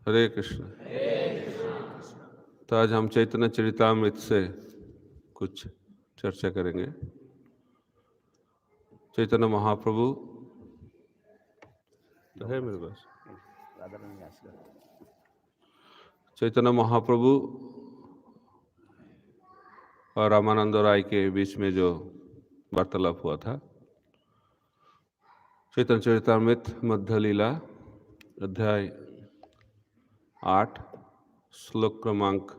हरे कृष्ण। तो आज हम चैतन्य चरितामृत से कुछ चर्चा करेंगे। चैतन्य महाप्रभु तो है मेरे पास। चैतन्य महाप्रभु और रामानंद राय के बीच में जो वार्तालाप हुआ था, चैतन्य चरितामृत मध्य लीला अध्याय 8 श्लोक क्रमांक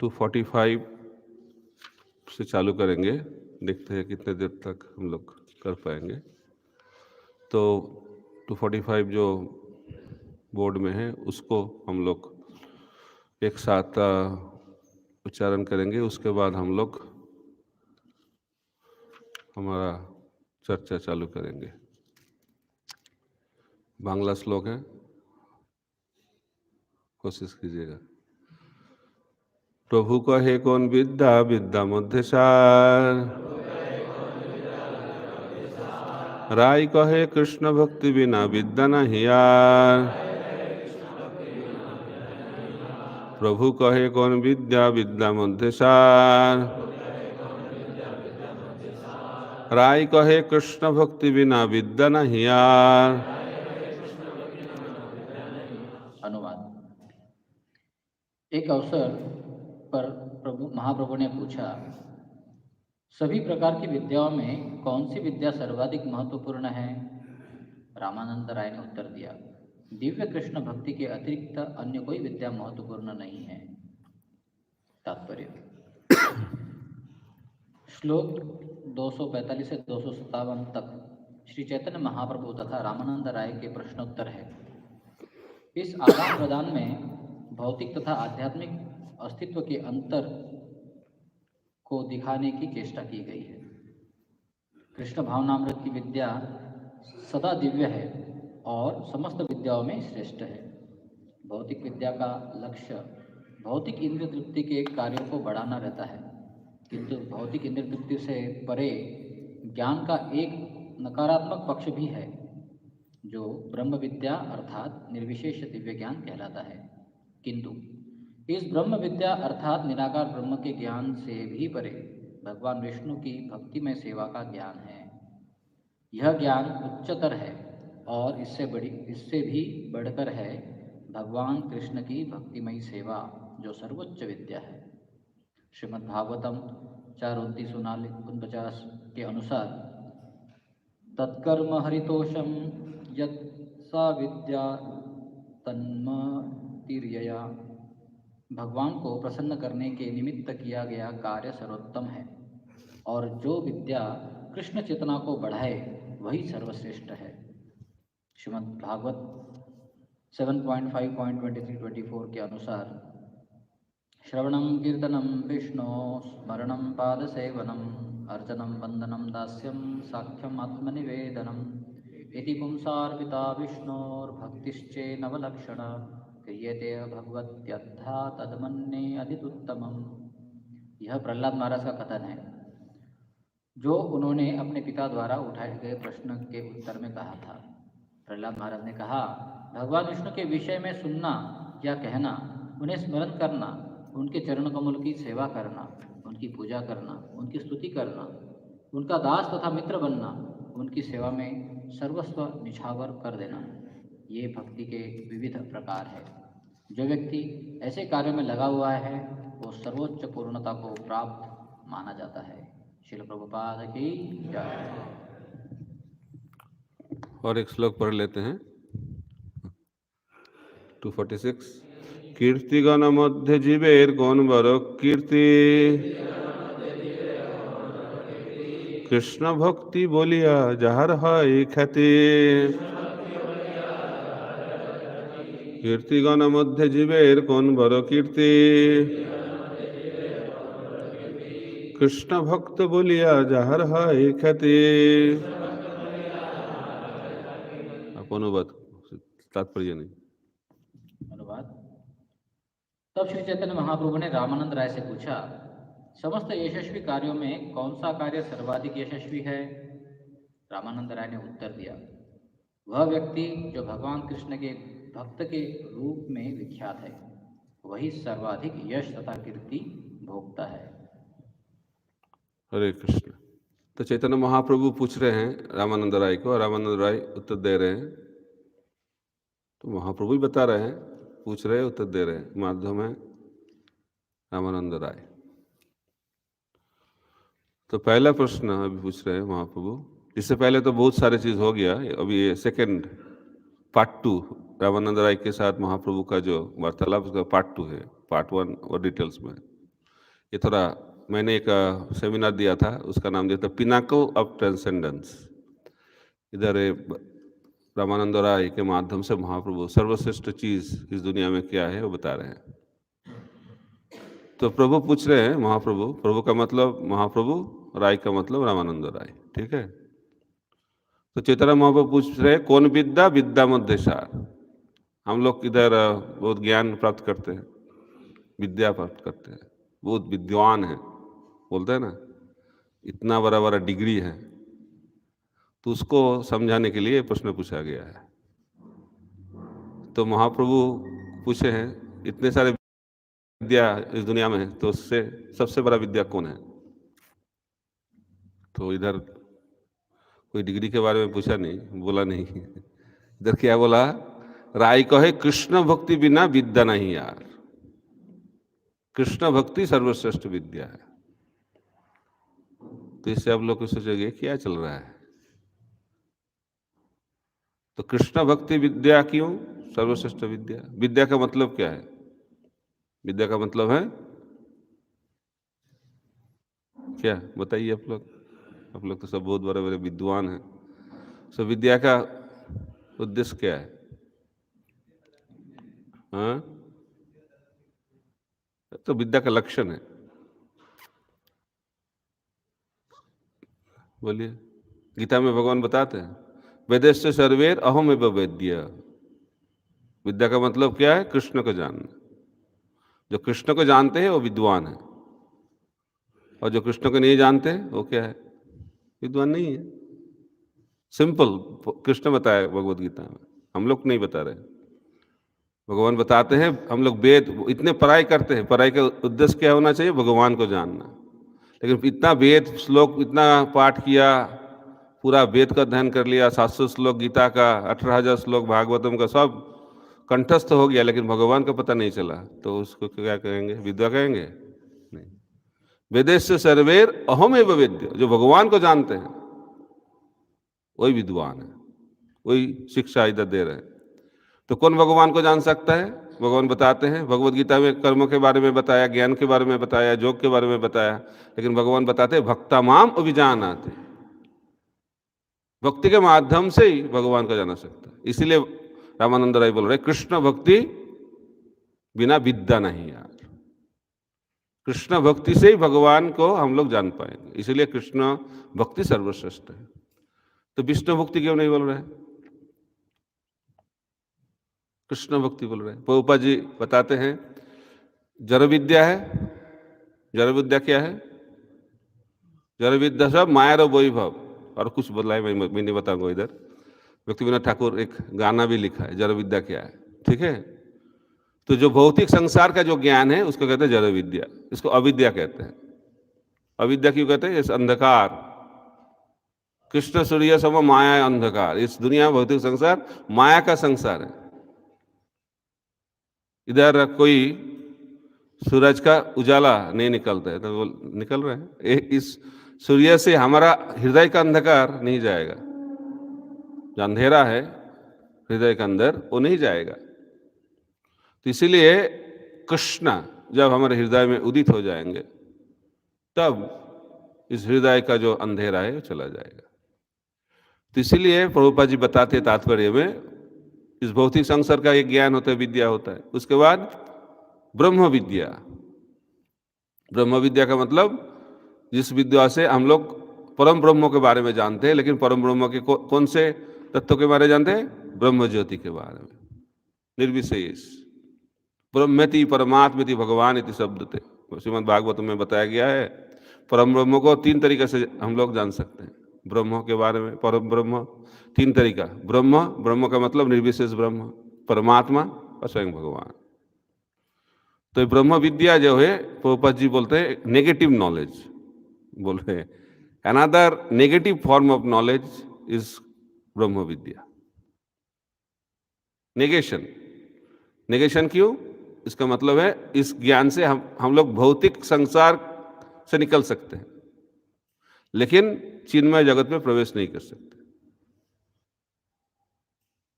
245 से चालू करेंगे। देखते हैं कितने देर तक हम लोग कर पाएंगे। तो 245 जो बोर्ड में है उसको हम लोग एक साथ उच्चारण करेंगे। उसके बाद हम लोग हमारा चर्चा चालू करेंगे। बांग्ला श्लोक है, कोशिश कीजिएगा। प्रभु कहे कौन विद्या विद्या मध्य सार, राय कहे कृष्ण भक्ति बिना विद्या नहीं यार। प्रभु कहे कौन विद्या विद्या मध्य सार, राय कहे कृष्ण भक्ति बिना विद्या नहीं यार। अनुवाद। एक अवसर पर महाप्रभु ने पूछा, सभी प्रकार की विद्याओं में कौन सी विद्या सर्वाधिक महत्वपूर्ण है? रामानंद राय ने उत्तर दिया, दिव्य कृष्ण भक्ति के अतिरिक्त अन्य कोई विद्या महत्वपूर्ण नहीं है। तात्पर्य। श्लोक 245 से 257 तक श्री चैतन्य महाप्रभु तथा रामानंद राय के प्रश्नोत्तर है। इस आदान प्रदान में भौतिक तथा आध्यात्मिक अस्तित्व के अंतर को दिखाने की चेष्टा की गई है। कृष्ण भावनामृत की विद्या सदा दिव्य है और समस्त विद्याओं में श्रेष्ठ है। भौतिक विद्या का लक्ष्य भौतिक इंद्रिय तृप्ति के कार्यों को बढ़ाना रहता है, किंतु भौतिक इंद्रिय तृप्ति से परे ज्ञान का एक नकारात्मक पक्ष भी है, जो ब्रह्म विद्या अर्थात निर्विशेष दिव्य ज्ञान कहलाता है। किंतु इस ब्रह्म विद्या अर्थात निराकार ब्रह्म के ज्ञान से भी परे भगवान विष्णु की भक्तिमय सेवा का ज्ञान है। यह ज्ञान उच्चतर है और इससे भी बढ़कर है भगवान कृष्ण की भक्तिमयी सेवा, जो सर्वोच्च विद्या है। श्रीमद् भागवतम 4:29-49 के अनुसार, तत्कर्म हरितोषम यत् सा विद्या तन्मतिर्यया, भगवान को प्रसन्न करने के निमित्त किया गया कार्य सर्वोत्तम है और जो विद्या कृष्ण चेतना को बढ़ाए वही सर्वश्रेष्ठ है। श्रीमद् भागवत 7.5.23-24 के अनुसार, श्रवणं कीर्तनं विष्णो स्मरणं पादसेवनम् अर्चनं वंदनं दास्यं साख्यम् आत्मनिवेदनम् इति पुंसार्पिता विष्णोर्भक्तिश्चेनवलक्षणा क्रियते भगवत्यद्धा तदमन्ये अधितुत्तमम्। यह प्रहलाद महाराज का कथन है, जो उन्होंने अपने पिता द्वारा उठाए गए प्रश्न के उत्तर में कहा था। प्रहलाद महाराज ने कहा, भगवान विष्णु के विषय में सुनना या कहना, उन्हें स्मरण करना, उनके चरण कमल की सेवा करना, उनकी पूजा करना, उनकी स्तुति करना, उनका दास तथा मित्र बनना, उनकी सेवा में सर्वस्व निछावर कर देना, ये भक्ति के विविध प्रकार है। जो व्यक्ति ऐसे कार्यों में लगा हुआ है वो सर्वोच्च पूर्णता को प्राप्त माना जाता है। श्रील प्रभुपाद की जय। और एक श्लोक पढ़ लेते हैं। 246 कीर्तिगण मध्य जीवेर कौन बरो कीर्ति, कृष्ण भक्ति बोलिया जहर है ख्याति। कीर्तिगण मध्य जीवेर कौन बरो कीर्ति, कृष्ण भक्त बोलिया जहर है ख्याति। आप अनुवाद, तात्पर्य नहीं। अनुवाद। तब श्री चैतन्य महाप्रभु ने रामानंद राय से पूछा, समस्त यशस्वी कार्यों में कौन सा कार्य सर्वाधिक यशस्वी है? रामानंद राय ने उत्तर दिया, वह व्यक्ति जो भगवान कृष्ण के भक्त के रूप में विख्यात है, वही सर्वाधिक यश तथा कीर्ति भोगता है। हरे कृष्ण। तो चैतन्य महाप्रभु पूछ रहे हैं रामानंद राय को, और रामानंद राय उत्तर दे रहे हैं। तो महाप्रभु ही बता रहे हैं, पूछ रहे हैं, उत्तर दे रहे हैं, माध्यम है रामानंद राय। तो पहला प्रश्न अभी पूछ रहे हैं महाप्रभु। इससे पहले तो बहुत सारे चीज हो गया, अभी ये सेकंड पार्ट 2 रामानंद राय के साथ महाप्रभु का जो वार्तालाप, उसका पार्ट 2 है। पार्ट 1 और डिटेल्स में ये थोड़ा, मैंने एक सेमिनार दिया था, उसका नाम दिया था पिनाकल ऑफ ट्रांसेंडेंस। इधर रामानंद राय के माध्यम से महाप्रभु सर्वश्रेष्ठ चीज इस दुनिया में क्या है वो बता रहे हैं। तो प्रभु पूछ रहे हैं, महाप्रभु, प्रभु का मतलब महाप्रभु, राय का मतलब रामानंद राय, ठीक है। तो चैतन्य महाप्रभु पूछ रहे हैं, कौन विद्या विद्या मध्य सार। हम लोग इधर बहुत ज्ञान प्राप्त करते हैं, विद्या प्राप्त करते हैं, बहुत विद्वान है, बोलते हैं ना, इतना बड़ा बड़ा डिग्री है। तो उसको समझाने के लिए प्रश्न पूछा गया है। तो महाप्रभु पूछे हैं, इतने सारे विद्या इस दुनिया में है, तो उससे सबसे बड़ा विद्या कौन है। तो इधर कोई डिग्री के बारे में पूछा नहीं, बोला नहीं। इधर क्या बोला, राय कहे कृष्ण भक्ति बिना विद्या नहीं यार, कृष्ण भक्ति सर्वश्रेष्ठ विद्या है। तो इससे आप लोग सोचोगे क्या चल रहा है। तो कृष्ण भक्ति विद्या क्यों सर्वश्रेष्ठ विद्या। विद्या का मतलब क्या है, विद्या का मतलब है क्या, बताइए आप लोग तो सब बहुत बड़े बड़े विद्वान हैं। सो विद्या का उद्देश्य क्या है। हाँ, तो विद्या का लक्षण है, बोलिए। गीता में भगवान बताते हैं, वेदेश्य सर्वेर अहम एव वेद्य। विद्या का मतलब क्या है, कृष्ण को जानना। जो कृष्ण को जानते हैं वो विद्वान है, और जो कृष्ण को नहीं जानते वो क्या है, विद्वान नहीं है। सिंपल, कृष्ण बताया भगवद गीता में, हम लोग नहीं बता रहे। भगवान बताते हैं, हम लोग वेद इतने पढ़ाई करते हैं, पढ़ाई का उद्देश्य क्या होना चाहिए, भगवान को जानना। लेकिन इतना वेद श्लोक, इतना पाठ किया, पूरा वेद का अध्ययन कर लिया, 700 श्लोक गीता का, 18,000 श्लोक भागवतम का, सब कंठस्थ हो गया, लेकिन भगवान का पता नहीं चला, तो उसको क्या कहेंगे, विद्या कहेंगे नहीं। वेदेश्य सर्वेर अहम एव वेद्य, जो भगवान को जानते हैं वही विद्वान है, वही शिक्षा इधर दे रहे हैं। तो कौन भगवान को जान सकता है, भगवान बताते हैं, भगवद गीता में कर्मों के बारे में बताया, ज्ञान के बारे में बताया, योग के बारे में बताया, लेकिन भगवान बताते हैं भक्ता माम अभिजानाति, भक्ति के माध्यम से ही भगवान को जाना सकता है। इसीलिए रामानंद राय बोल रहे कृष्ण भक्ति बिना विद्या नहीं यार, कृष्ण भक्ति से ही भगवान को हम लोग जान पाएंगे, इसलिए कृष्ण भक्ति सर्वश्रेष्ठ है। तो विष्णु भक्ति क्यों नहीं बोल रहे हैं, कृष्ण भक्ति बोल रहे हैं। प्रभुपाद जी बताते हैं, जड़ विद्या है, जड़ विद्या क्या है, जड़ विद्या सब माया रो वैभव, और कुछ बोला है, मैं नहीं बताऊंगा। इधर व्यक्तिविनोद ठाकुर एक गाना भी लिखा है, जड़ विद्या क्या है, ठीक है। तो जो भौतिक संसार का जो ज्ञान है उसको कहते हैं जड़ विद्या, इसको अविद्या कहते हैं। अविद्या क्यों कहते हैं, इस अंधकार, कृष्ण सूर्य सम माया अंधकार, इस दुनिया में भौतिक संसार माया का संसार है। इधर कोई सूरज का उजाला नहीं निकलता है, तो वो निकल रहे हैं, इस सूर्य से हमारा हृदय का अंधकार नहीं जाएगा, जो अंधेरा है हृदय के अंदर वो नहीं जाएगा। तो इसीलिए कृष्ण जब हमारे हृदय में उदित हो जाएंगे, तब इस हृदय का जो अंधेरा है वो चला जाएगा। तो इसीलिए प्रभुपाद जी बताते हैं तात्पर्य में, इस भौतिक संसार का एक ज्ञान होता है, विद्या होता है, उसके बाद ब्रह्म विद्या। ब्रह्म विद्या का मतलब जिस विद्या से हम लोग परम ब्रह्म के बारे में जानते हैं, लेकिन परम ब्रह्म के कौन से तत्व के बारे में जानते हैं, ब्रह्म ज्योति के बारे में, निर्विशेष ब्रह्मेति परमात्मेति भगवान इति शब्द थे। श्रीमद् भागवत में बताया गया है, परम ब्रह्म को 3 तरीके से हम लोग जान सकते हैं। ब्रह्म के बारे में, परम ब्रह्म 3 तरीका, ब्रह्म, ब्रह्म का मतलब निर्विशेष ब्रह्म, परमात्मा और स्वयं भगवान। तो ये ब्रह्म विद्या जो है, प्रभुपाद जी बोलते हैं नेगेटिव नॉलेज बोल रहे हैं। Another negative form of knowledge is Brahma Vidya. Negation, negation क्यों? इसका मतलब है इस ज्ञान से हम लोग भौतिक संसार से निकल सकते हैं, लेकिन चिन्मय जगत में प्रवेश नहीं कर सकते,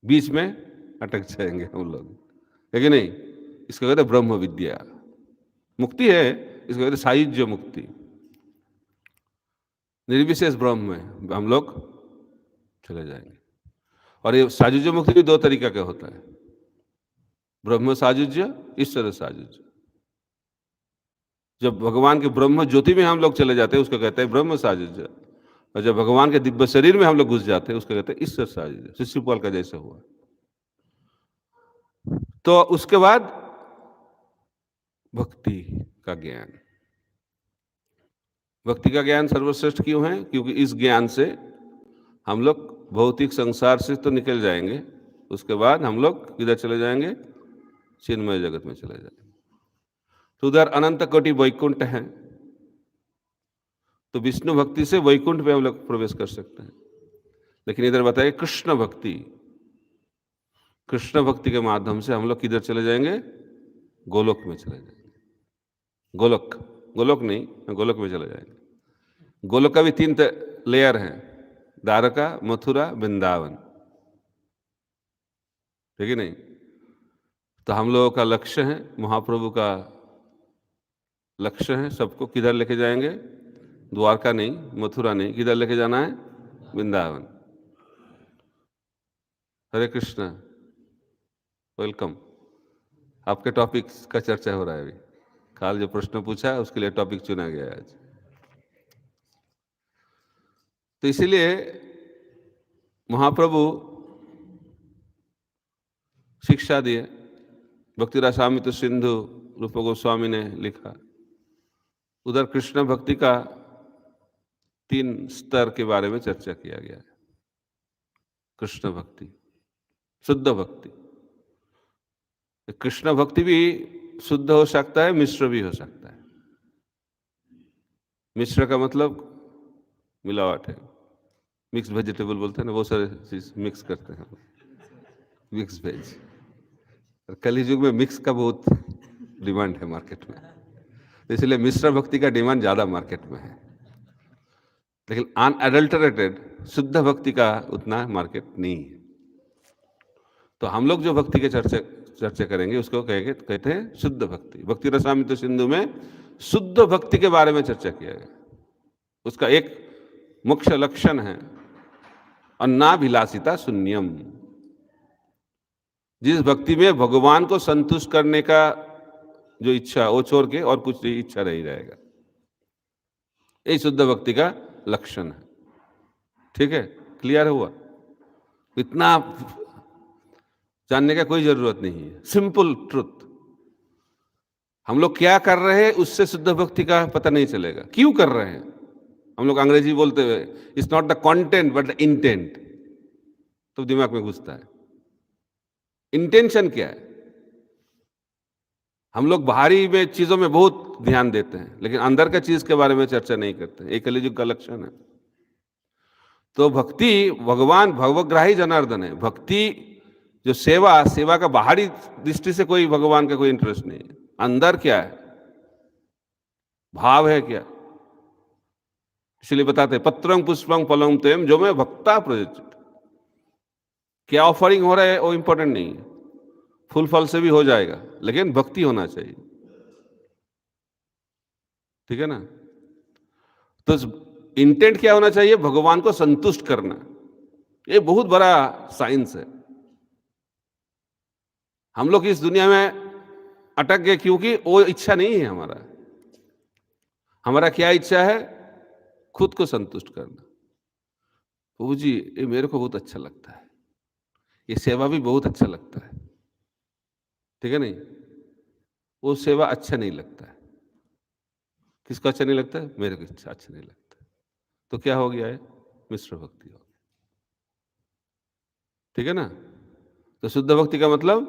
बीच में अटक जाएंगे हम लोग, है कि नहीं? इसको कहते हैं ब्रह्म विद्या। मुक्ति है, इसको कहते हैं सायुज्य मुक्ति। निर्विशेष ब्रह्म में हम लोग चले जाएंगे। और ये सायुज्य मुक्ति भी दो तरीका का होता है, ब्रह्म सायुज्य, ईश्वर सायुज्य। जब भगवान के ब्रह्म ज्योति में हम लोग चले जाते हैं उसको कहते हैं ब्रह्म सायुज्य, और जब भगवान के दिव्य शरीर में हम लोग घुस जाते हैं उसको कहते हैं ईश्वर सायुज्य। शिशुपाल का जैसे हुआ। तो उसके बाद भक्ति का ज्ञान। भक्ति का ज्ञान सर्वश्रेष्ठ क्यों है? क्योंकि इस ज्ञान से हम लोग भौतिक संसार से तो निकल जाएंगे, उसके बाद हम लोग किधर चले जाएंगे? चिन्मय जगत में चले जाएंगे। तो उधर अनंत कोटि वैकुंठ है, तो विष्णु भक्ति से वैकुंठ में हम लोग प्रवेश कर सकते हैं। लेकिन इधर बताइए कृष्ण भक्ति, कृष्ण भक्ति के माध्यम से हम लोग किधर चले जाएंगे? गोलोक में चले जाएंगे। गोलोक, गोलोक नहीं, गोलोक में चले जाएंगे। गोलोक का भी 3 लेयर हैं, द्वारका, मथुरा, वृंदावन, ठीक है नहीं? तो हम लोगों का लक्ष्य है, महाप्रभु का लक्ष्य है, सबको किधर लेके जाएंगे? द्वारका नहीं, मथुरा नहीं, किधर लेके जाना है? वृंदावन। हरे कृष्णा, वेलकम। आपके टॉपिक का चर्चा हो रहा है अभी। काल जो प्रश्न पूछा है उसके लिए टॉपिक चुना गया है आज। तो इसीलिए महाप्रभु शिक्षा दिए। भक्ति रसामृत सिंधु रूप गोस्वामी ने लिखा। उधर कृष्ण भक्ति का 3 स्तर के बारे में चर्चा किया गया है। कृष्ण भक्ति, शुद्ध भक्ति। कृष्ण भक्ति भी शुद्ध हो सकता है, मिश्र भी हो सकता है। मिश्र का मतलब मिलावट है, मिक्स वेजिटेबल बोलते हैं ना, वो सारे चीज मिक्स करते हैं, मिक्स वेज। और कल युग में मिक्स का बहुत डिमांड है मार्केट में, तो इसलिए मिश्र भक्ति का डिमांड ज्यादा मार्केट में है। लेकिन अनएडल्टरेटेड शुद्ध भक्ति का उतना मार्केट नहीं है। तो हम लोग जो भक्ति के चर्चा करेंगे उसको कहते हैं शुद्ध भक्ति। भक्ति रसामृत सिंधु में शुद्ध भक्ति के बारे में चर्चा किया गया। उसका एक मुख्य लक्षण है अन्नाभिलाषिता शून्यम। जिस भक्ति में भगवान को संतुष्ट करने का जो इच्छा, वो छोड़ के और कुछ इच्छा नहीं रहेगा, यही शुद्ध भक्ति का लक्षण है। ठीक है, क्लियर हुआ? इतना जानने का कोई जरूरत नहीं है, सिंपल ट्रुथ। हम लोग क्या कर रहे हैं उससे शुद्ध भक्ति का पता नहीं चलेगा। क्यों कर रहे हैं? हम लोग अंग्रेजी बोलते हुए it's not the content but the intent, तो दिमाग में घुसता है। इंटेंशन क्या है? हम लोग बाहरी में चीजों में बहुत ध्यान देते हैं, लेकिन अंदर का चीज के बारे में चर्चा नहीं करते। एक कलियुग का लक्षण है। तो भक्ति भगवान भवग्राही जनार्दन है। भक्ति जो सेवा का बाहरी दृष्टि से कोई भगवान का कोई इंटरेस्ट नहीं है। अंदर क्या है, भाव है क्या? इसलिए बताते पत्रं पुष्पं फलं तेम जो मैं भक्ता प्रयोजित। क्या ऑफरिंग हो रहा है वो इंपॉर्टेंट नहीं है, फूल फल से भी हो जाएगा, लेकिन भक्ति होना चाहिए। ठीक है ना? तो इंटेंट क्या होना चाहिए? भगवान को संतुष्ट करना। ये बहुत बड़ा साइंस है। हम लोग इस दुनिया में अटक गए क्योंकि वो इच्छा नहीं है हमारा। हमारा क्या इच्छा है? खुद को संतुष्ट करना। प्रभु जी ये मेरे को बहुत अच्छा लगता है, ये सेवा भी बहुत अच्छा लगता है, ठीक है नहीं? वो सेवा अच्छा नहीं लगता है। किसको अच्छा नहीं लगता है? मेरे को अच्छा नहीं लगता है। तो क्या हो गया है? मिश्र भक्ति हो गई। ठीक है ना? तो शुद्ध भक्ति का मतलब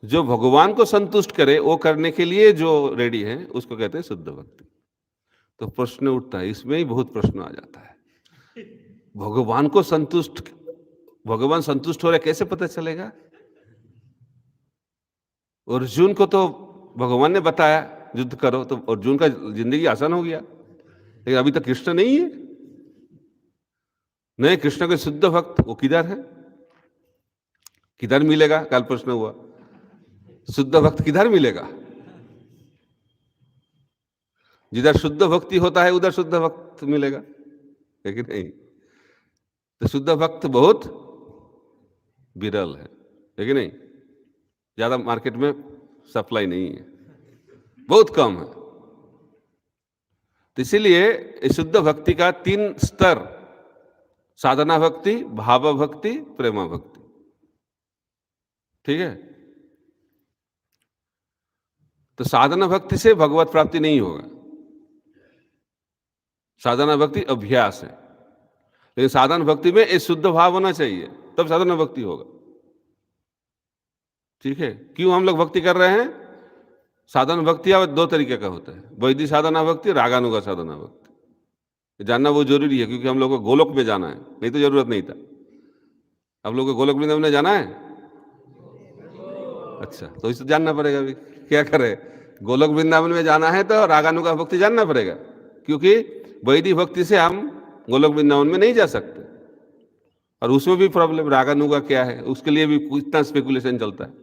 जो भगवान को संतुष्ट करे, वो करने के लिए जो रेडी है, उसको कहते हैं शुद्ध भक्ति। तो प्रश्न उठता है, इसमें ही बहुत प्रश्न आ जाता है। भगवान को संतुष्ट, भगवान संतुष्ट हो रहे कैसे पता चलेगा? अर्जुन को तो भगवान ने बताया युद्ध करो, तो अर्जुन का जिंदगी आसान हो गया। लेकिन अभी तक कृष्ण नहीं है, नहीं कृष्ण के शुद्ध भक्त वो किधर है? किधर मिलेगा? कल प्रश्न हुआ, शुद्ध भक्त किधर मिलेगा? जिधर शुद्ध भक्ति होता है उधर शुद्ध भक्त मिलेगा, है कि नहीं? तो शुद्ध भक्त बहुत विरल है कि नहीं? ज्यादा मार्केट में सप्लाई नहीं है, बहुत कम है। तो इसीलिए शुद्ध भक्ति का 3 स्तर, साधना भक्ति, भाव भक्ति, प्रेमा भक्ति, ठीक है? तो साधना भक्ति से भगवत प्राप्ति नहीं होगा, साधना भक्ति अभ्यास है। लेकिन साधना भक्ति में एक शुद्ध भाव होना चाहिए, तब साधना भक्ति होगा, ठीक है? क्यों हम लोग भक्ति कर रहे हैं? साधना भक्ति अब 2 तरीके का होता है, वैदिक साधना भक्ति, रागानुगा साधना भक्ति। जानना वो जरूरी है, क्योंकि हम लोग को गोलोक में जाना है, नहीं तो जरूरत नहीं था। अब लोग को गोलोक वृंदावन में जाना है, अच्छा, तो इसे जानना पड़ेगा भी, क्या करे? गोलोक वृंदावन में जाना है तो रागानुगा भक्ति जानना पड़ेगा, क्योंकि वैदिक भक्ति से हम गोलोक वृंदावन में नहीं जा सकते। और उसमें भी प्रॉब्लम, रागानुगा क्या है, उसके लिए भी इतना स्पेकुलेशन चलता है।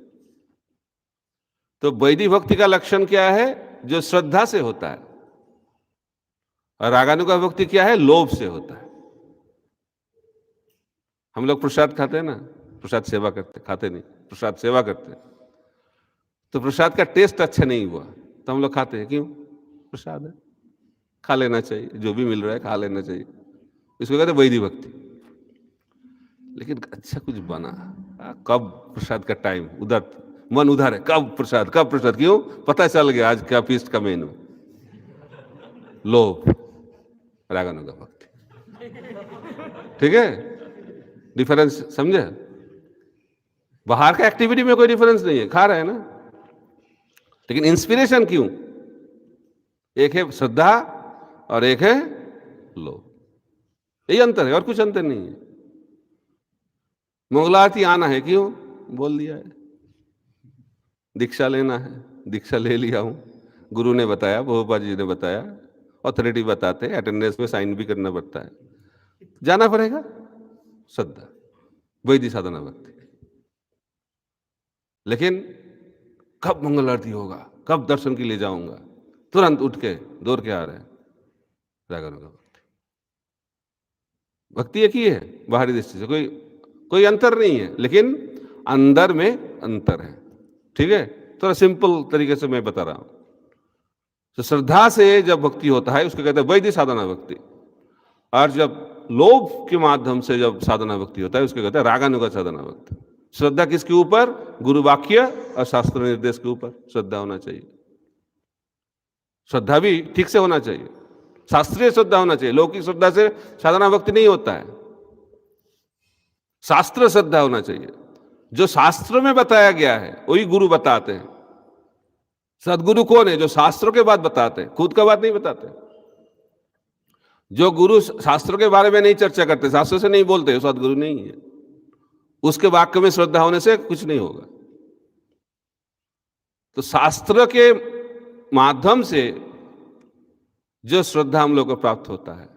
तो वैदिक भक्ति का लक्षण क्या है? जो श्रद्धा से होता है। और रागानुगा भक्ति क्या है? लोभ से होता है। हम लोग प्रसाद खाते हैं ना, प्रसाद सेवा करते, खाते नहीं, प्रसाद सेवा करते हैं। तो प्रसाद का टेस्ट अच्छा नहीं हुआ तो हम लोग खाते हैं, क्यों? प्रसाद है, खा लेना चाहिए, जो भी मिल रहा है खा लेना चाहिए, इसको कहते हैं वैदिक भक्ति। लेकिन अच्छा कुछ बना, कब प्रसाद का टाइम, उधर मन उधर है, कब प्रसाद, कब प्रसाद, क्यों? पता चल गया आज क्या फीस्ट का मेनू, लोभ, रागानुगा भक्ति, ठीक है? डिफरेंस समझे? बाहर का एक्टिविटी में कोई डिफरेंस नहीं है, खा रहे हैं ना, लेकिन इंस्पिरेशन क्यों? एक है श्रद्धा और एक है लोभ, यही अंतर है, और कुछ अंतर नहीं है। मंगलारती आना है, क्यों? बोल दिया है। दीक्षा लेना है, दीक्षा ले लिया हूं, गुरु ने बताया, बहुपा जी ने बताया, अथॉरिटी बताते, अटेंडेंस में साइन भी करना पड़ता है, जाना पड़ेगा। श्रद्धा, वैदिक साधना भक्ति। लेकिन कब मंगल आरती होगा, कब दर्शन के लिए जाऊंगा, तुरंत उठ के दौड़ के आ रहे हैं, रागानुगा भक्ति। भक्ति एक ही है, बाहरी दृष्टि से कोई अंतर नहीं है, लेकिन अंदर में अंतर है, ठीक है? थोड़ा सिंपल तरीके से मैं बता रहा हूं। तो श्रद्धा से जब भक्ति होता है उसको कहते हैं वैदिक साधना भक्ति, और जब लोभ के माध्यम से जब साधना भक्ति होता है उसको कहते हैं रागानुगा साधना भक्ति। श्रद्धा किसके ऊपर? गुरु वाक्य और शास्त्र निर्देश के ऊपर श्रद्धा होना चाहिए। श्रद्धा भी ठीक से होना चाहिए, शास्त्रीय श्रद्धा होना चाहिए। लौकिक श्रद्धा से साधना भक्ति नहीं होता है, शास्त्र श्रद्धा होना चाहिए। जो शास्त्र में बताया गया है वही गुरु बताते हैं। सदगुरु कौन है? जो शास्त्रों के बात बताते हैं, खुद का बात नहीं बताते। जो गुरु शास्त्रों के बारे में नहीं चर्चा करते, शास्त्रों से नहीं बोलते, सदगुरु नहीं है। उसके वाक्य में श्रद्धा होने से कुछ नहीं होगा। तो शास्त्र के माध्यम से जो श्रद्धा हम लोग को प्राप्त होता है,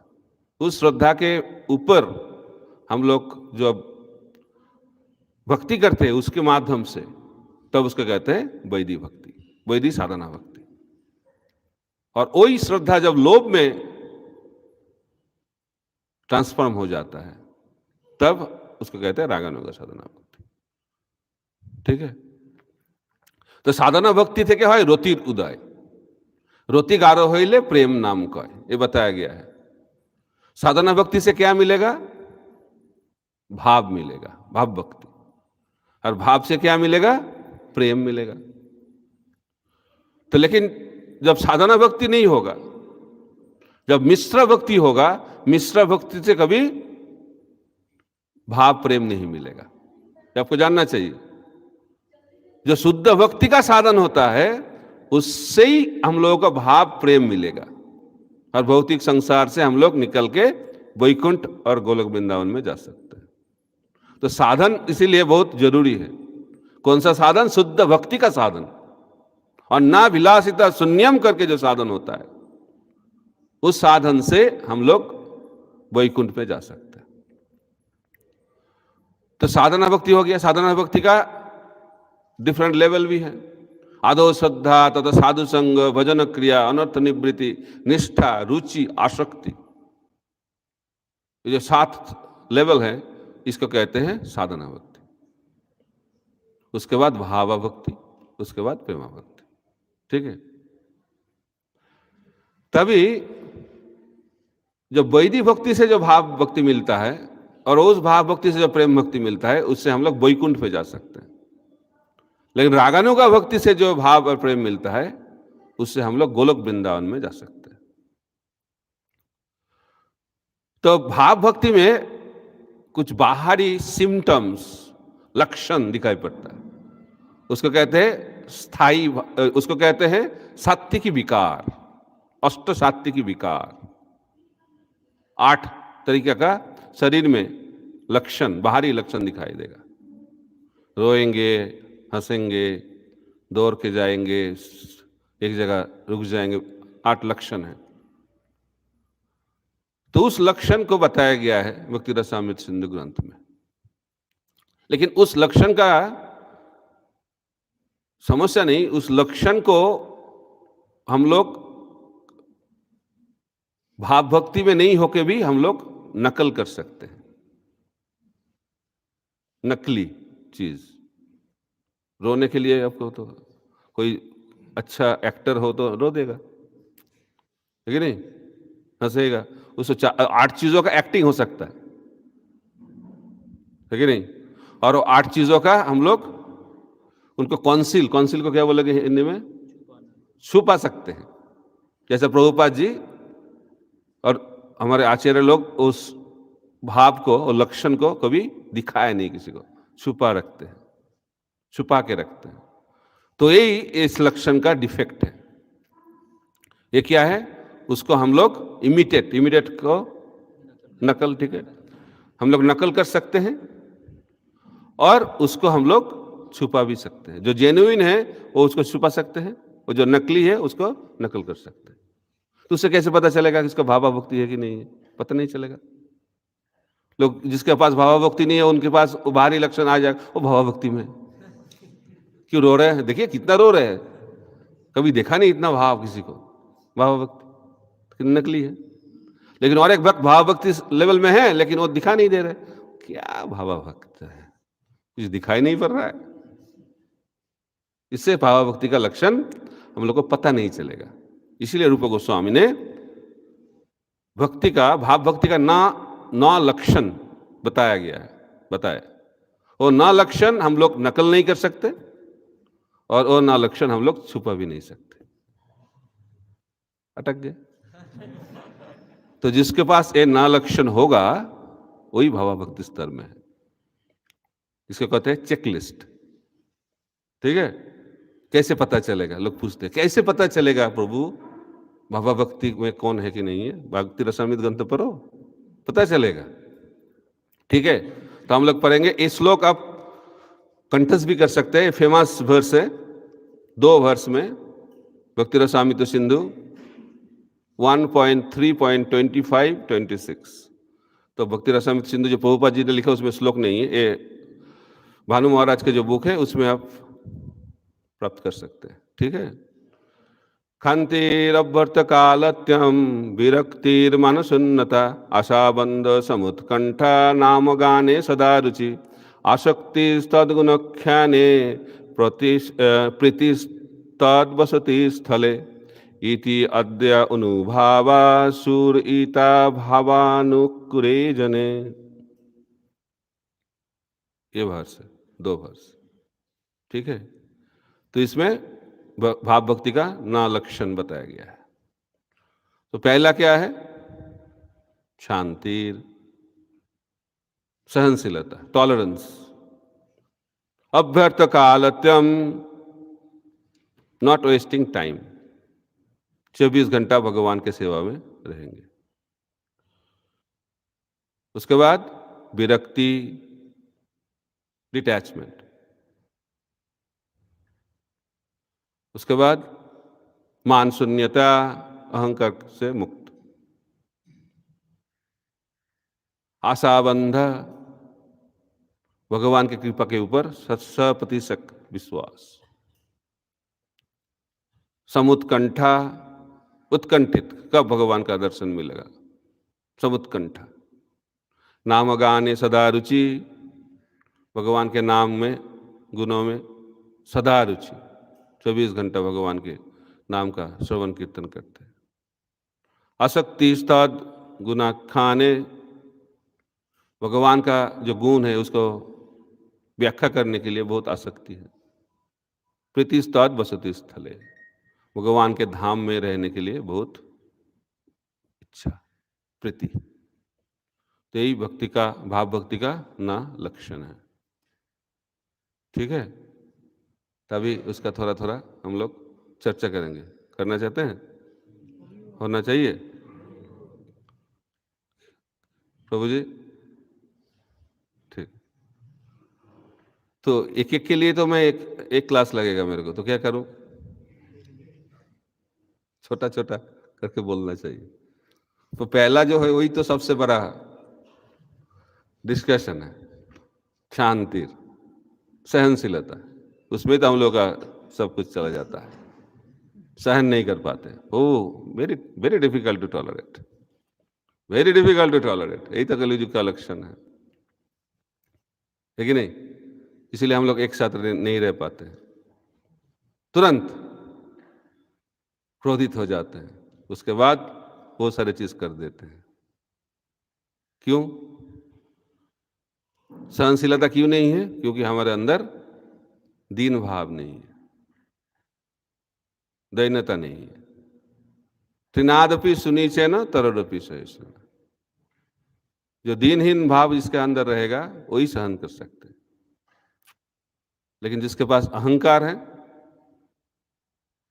उस श्रद्धा के ऊपर हम लोग जो भक्ति करते हैं उसके माध्यम से, तब उसको कहते हैं वैदिक भक्ति, वैदिक साधना भक्ति। और वही श्रद्धा जब लोभ में ट्रांसफॉर्म हो जाता है तब उसको कहते हैं रागानुगा साधना भक्ति, ठीक है? तो साधना भक्ति थे क्या है? रतिर उदय, रति गारो होइले प्रेम नाम का, ये बताया गया है। साधना भक्ति से क्या मिलेगा? भाव मिलेगा, भाव भक्ति। और भाव से क्या मिलेगा? प्रेम मिलेगा। तो लेकिन जब साधना भक्ति नहीं होगा, जब मिश्र भक्ति होगा, मिश्र भक्ति से कभी भाव प्रेम नहीं मिलेगा। आपको जानना चाहिए जो शुद्ध भक्ति का साधन होता है उससे ही हम लोगों को भाव प्रेम मिलेगा, और भौतिक संसार से हम लोग निकल के वैकुंठ और गोलोक वृंदावन में जा सकते हैं। तो साधन इसीलिए बहुत जरूरी है। कौन सा साधन? शुद्ध भक्ति का साधन, और ना विलासिता शून्यम करके जो साधन होता है, उस साधन से हम लोग वैकुंठ पे जा सकते हैं। तो साधना भक्ति हो गया। साधना भक्ति का डिफरेंट लेवल भी है। आदो श्रद्धा तथा साधु संग, भजन क्रिया, अनर्थ निवृत्ति, निष्ठा, रुचि, आसक्ति, ये जो 7 लेवल है इसको कहते हैं साधना भक्ति। उसके बाद भावा भक्ति, उसके बाद प्रेमा भक्ति। ठीक है। तभी जब वैदिक भक्ति से जो भाव भक्ति मिलता है और उस भाव भक्ति से जो प्रेम भक्ति मिलता है, उससे हम लोग वैकुंठ पे जा सकते हैं। लेकिन रागानुगा भक्ति से जो भाव और प्रेम मिलता है, उससे हम लोग गोलोक वृंदावन में जा सकते हैं। तो भाव भक्ति में कुछ बाहरी सिम्टम्स, लक्षण दिखाई पड़ता है। उसको कहते हैं स्थायी, उसको कहते हैं सात्विकी विकार, अष्ट सात्विकी विकार। 8 तरीके का शरीर में लक्षण, बाहरी लक्षण दिखाई देगा। रोएंगे, हंसेंगे, दौड़ के जाएंगे, एक जगह रुक जाएंगे, 8 लक्षण है। तो उस लक्षण को बताया गया है भक्ति रसामृत सिंधु ग्रंथ में। लेकिन उस लक्षण का समस्या नहीं, उस लक्षण को हम लोग भाव भक्ति में नहीं होके भी हम लोग नकल कर सकते हैं। नकली चीज, रोने के लिए आपको तो कोई अच्छा एक्टर हो तो रो देगा, है कि नहीं? हंसेगा, उसको 8 चीजों का एक्टिंग हो सकता है कि नहीं? और वो 8 चीजों का हम लोग उनको कौंसिल को क्या बोलेंगे हिंदी में? छुपा सकते हैं। जैसे प्रभुपाद जी और हमारे आचार्य लोग उस भाव को और लक्षण को कभी दिखाया नहीं किसी को, छुपा रखते हैं, छुपा के रखते हैं। तो यही इस लक्षण का डिफेक्ट है। ये क्या है? उसको हम लोग इमिटेट को नकल, ठीक है, हम लोग नकल कर सकते हैं और उसको हम लोग छुपा भी सकते हैं। जो जेन्युइन है वो उसको छुपा सकते हैं, और जो नकली है उसको नकल कर सकते हैं। तो उससे कैसे पता चलेगा कि इसका भावा भक्ति है कि नहीं है? पता नहीं चलेगा। लोग जिसके पास भावा भक्ति नहीं है उनके पास बाहरी लक्षण आ जाए, वो भावा भक्ति में क्यों रो रहे हैं? देखिए कितना रो रहे हैं, कभी देखा नहीं इतना भाव किसी को, भावा भक्ति नकली है। लेकिन और एक भक्त भाव भक्ति लेवल में है लेकिन वो दिखा नहीं दे रहे, क्या भावा भक्त है, कुछ दिखाई नहीं पड़ रहा है। इससे भावा भक्ति का लक्षण हम लोग को पता नहीं चलेगा। इसीलिए रूप गोस्वामी ने भक्ति का, भाव भक्ति का 9 लक्षण बताया गया है, बताया। वो 9 लक्षण हम लोग नकल नहीं कर सकते और वो 9 लक्षण हम लोग छुपा भी नहीं सकते। अटक गए। तो जिसके पास ये 9 लक्षण होगा वही भावा भक्ति स्तर में है। इसको कहते हैं चेकलिस्ट। ठीक है। कैसे पता चलेगा? लोग पूछते हैं कैसे पता चलेगा प्रभु भावा भक्ति में कौन है कि नहीं है? भक्ति रसामृत ग्रंथ पढ़ो, पता चलेगा। ठीक है। तो हम लोग पढ़ेंगे। ये श्लोक आप कंठस्थ भी कर सकते हैं, फेमस वर्स है, 2 वर्स में भक्ति रसामृत सिंधु 1.3.25-26। तो भक्ति रसामृत सिंधु जो प्रभुपाद जी ने लिखा उसमें श्लोक नहीं है, ये भानु महाराज के जो बुक है उसमें आप प्राप्त कर सकते हैं। ठीक है। खांतिरभ्यर्थ कालत्यम विरक्तिर्मानसुन्नता आशाबंध समुत्कंठा नाम गाने सदा रुचि आसक्ति तद्गुणख्याने प्रीतिस्तद्वसति स्थले इति अद्य अनुभावा सुर ईता भावानुकुरे जने। ये वर्ष है, 2 वर्ष। ठीक है। तो इसमें भाव भक्ति का 9 लक्षण बताया गया है। तो पहला क्या है? शांति, सहनशीलता, टॉलरेंस। अभ्यर्थ कालत्यम, नॉट वेस्टिंग टाइम। 24 घंटा भगवान के सेवा में रहेंगे। उसके बाद विरक्ति, डिटैचमेंट। उसके बाद मान शून्यता, अहंकार से मुक्त। आशाबंध, भगवान की कृपा के ऊपर 100% विश्वास। समुत्कंठा, उत्कंठित, कब भगवान का दर्शन मिलेगा, समुत्कंठा। नाम गाने सदा रुचि, भगवान के नाम में, गुणों में सदा रुचि। 24 घंटा भगवान के नाम का श्रवण कीर्तन करते हैं। आसक्ति स्ताद गुना खाने, भगवान का जो गुण है उसको व्याख्या करने के लिए बहुत आसक्ति है। प्रीतिस्ताद बसति स्थले, भगवान के धाम में रहने के लिए बहुत इच्छा, प्रीति। तो यही भक्ति का, भाव भक्ति का ना लक्षण है। ठीक है, तभी उसका थोड़ा थोड़ा हम लोग चर्चा करेंगे। करना चाहते हैं? होना चाहिए प्रभु जी? ठीक। तो एक एक के लिए तो मैं एक क्लास लगेगा मेरे को, तो क्या करूं? छोटा छोटा करके बोलना चाहिए। तो पहला जो है वही तो सबसे बड़ा डिस्कशन है, शांति, सहनशीलता। उसमें तो हम लोग का सब कुछ चला जाता है, सहन नहीं कर पाते। Oh very very difficult to tolerate, very difficult to tolerate. यही तो कलयुग का लक्षण है कि नहीं? इसलिए हम लोग एक साथ नहीं रह पाते, तुरंत क्रोधित हो जाते हैं, उसके बाद वो सारी चीज कर देते हैं। क्यों सहनशीलता क्यों नहीं है? क्योंकि हमारे अंदर दीन भाव नहीं है, दैन्यता नहीं है। त्रिनादपि सुनीचे न तरदपि सहिष्णु, जो दीनहीन भाव जिसके अंदर रहेगा वही सहन कर सकते हैं। लेकिन जिसके पास अहंकार है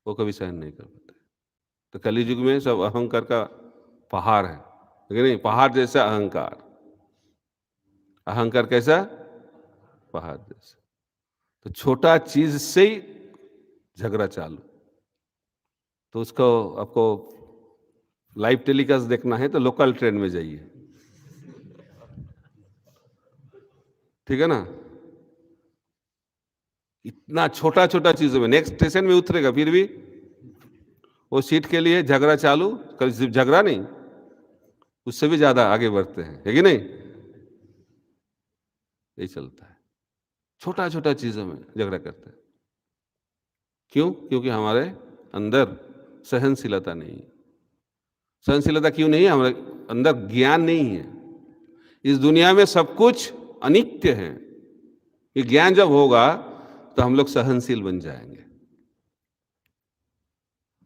वो कभी सहन नहीं कर पाते। तो कलियुग में सब अहंकार का पहाड़ है, लेकिन नहीं, पहाड़ जैसा अहंकार। अहंकार कैसा? पहाड़ जैसा। तो छोटा चीज से ही झगड़ा चालू। तो उसको आपको लाइव टेलीकास्ट देखना है तो लोकल ट्रेन में जाइए, ठीक है ना? इतना छोटा छोटा चीजों में, नेक्स्ट स्टेशन में उतरेगा फिर भी वो सीट के लिए झगड़ा चालू। कभी सिर्फ झगड़ा नहीं, उससे भी ज्यादा आगे बढ़ते हैं, है कि नहीं? यही चलता है, छोटा छोटा चीजों में झगड़ा करते हैं। क्यों? क्योंकि हमारे अंदर सहनशीलता नहीं है। सहनशीलता क्यों नहीं है? हमारे अंदर ज्ञान नहीं है। इस दुनिया में सब कुछ अनित्य है। ये ज्ञान जब होगा तो हम लोग सहनशील बन जाएंगे।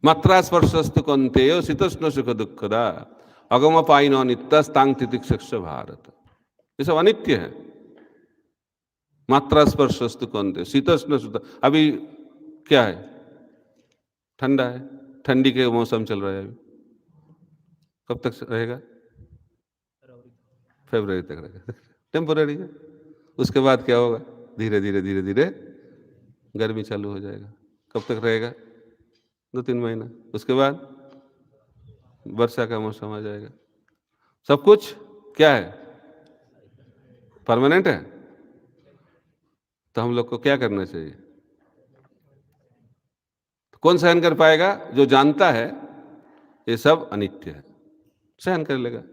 मात्रा स्पर्शस्तु कौन्तेय शीतोष्ण सुख दुखदा अगम पाइनो नित्यस्तांग तितिक्षक्ष भारत। ये सब अनित्य है। मात्रा स्पर्शस्तु कौन्तेय, शीतोष्ण सुख। अभी क्या है? ठंडा है, ठंडी के मौसम चल रहा है अभी। कब तक रहेगा? फरवरी तक रहेगा, टेम्पोररी है। उसके बाद क्या होगा? धीरे धीरे धीरे धीरे गर्मी चालू हो जाएगा। कब तक रहेगा? 2-3 महीना। उसके बाद वर्षा का मौसम आ जाएगा। सब कुछ क्या है? परमानेंट है। तो हम लोग को क्या करना चाहिए? तो कौन सहन कर पाएगा? जो जानता है ये सब अनित्य है, सहन कर लेगा।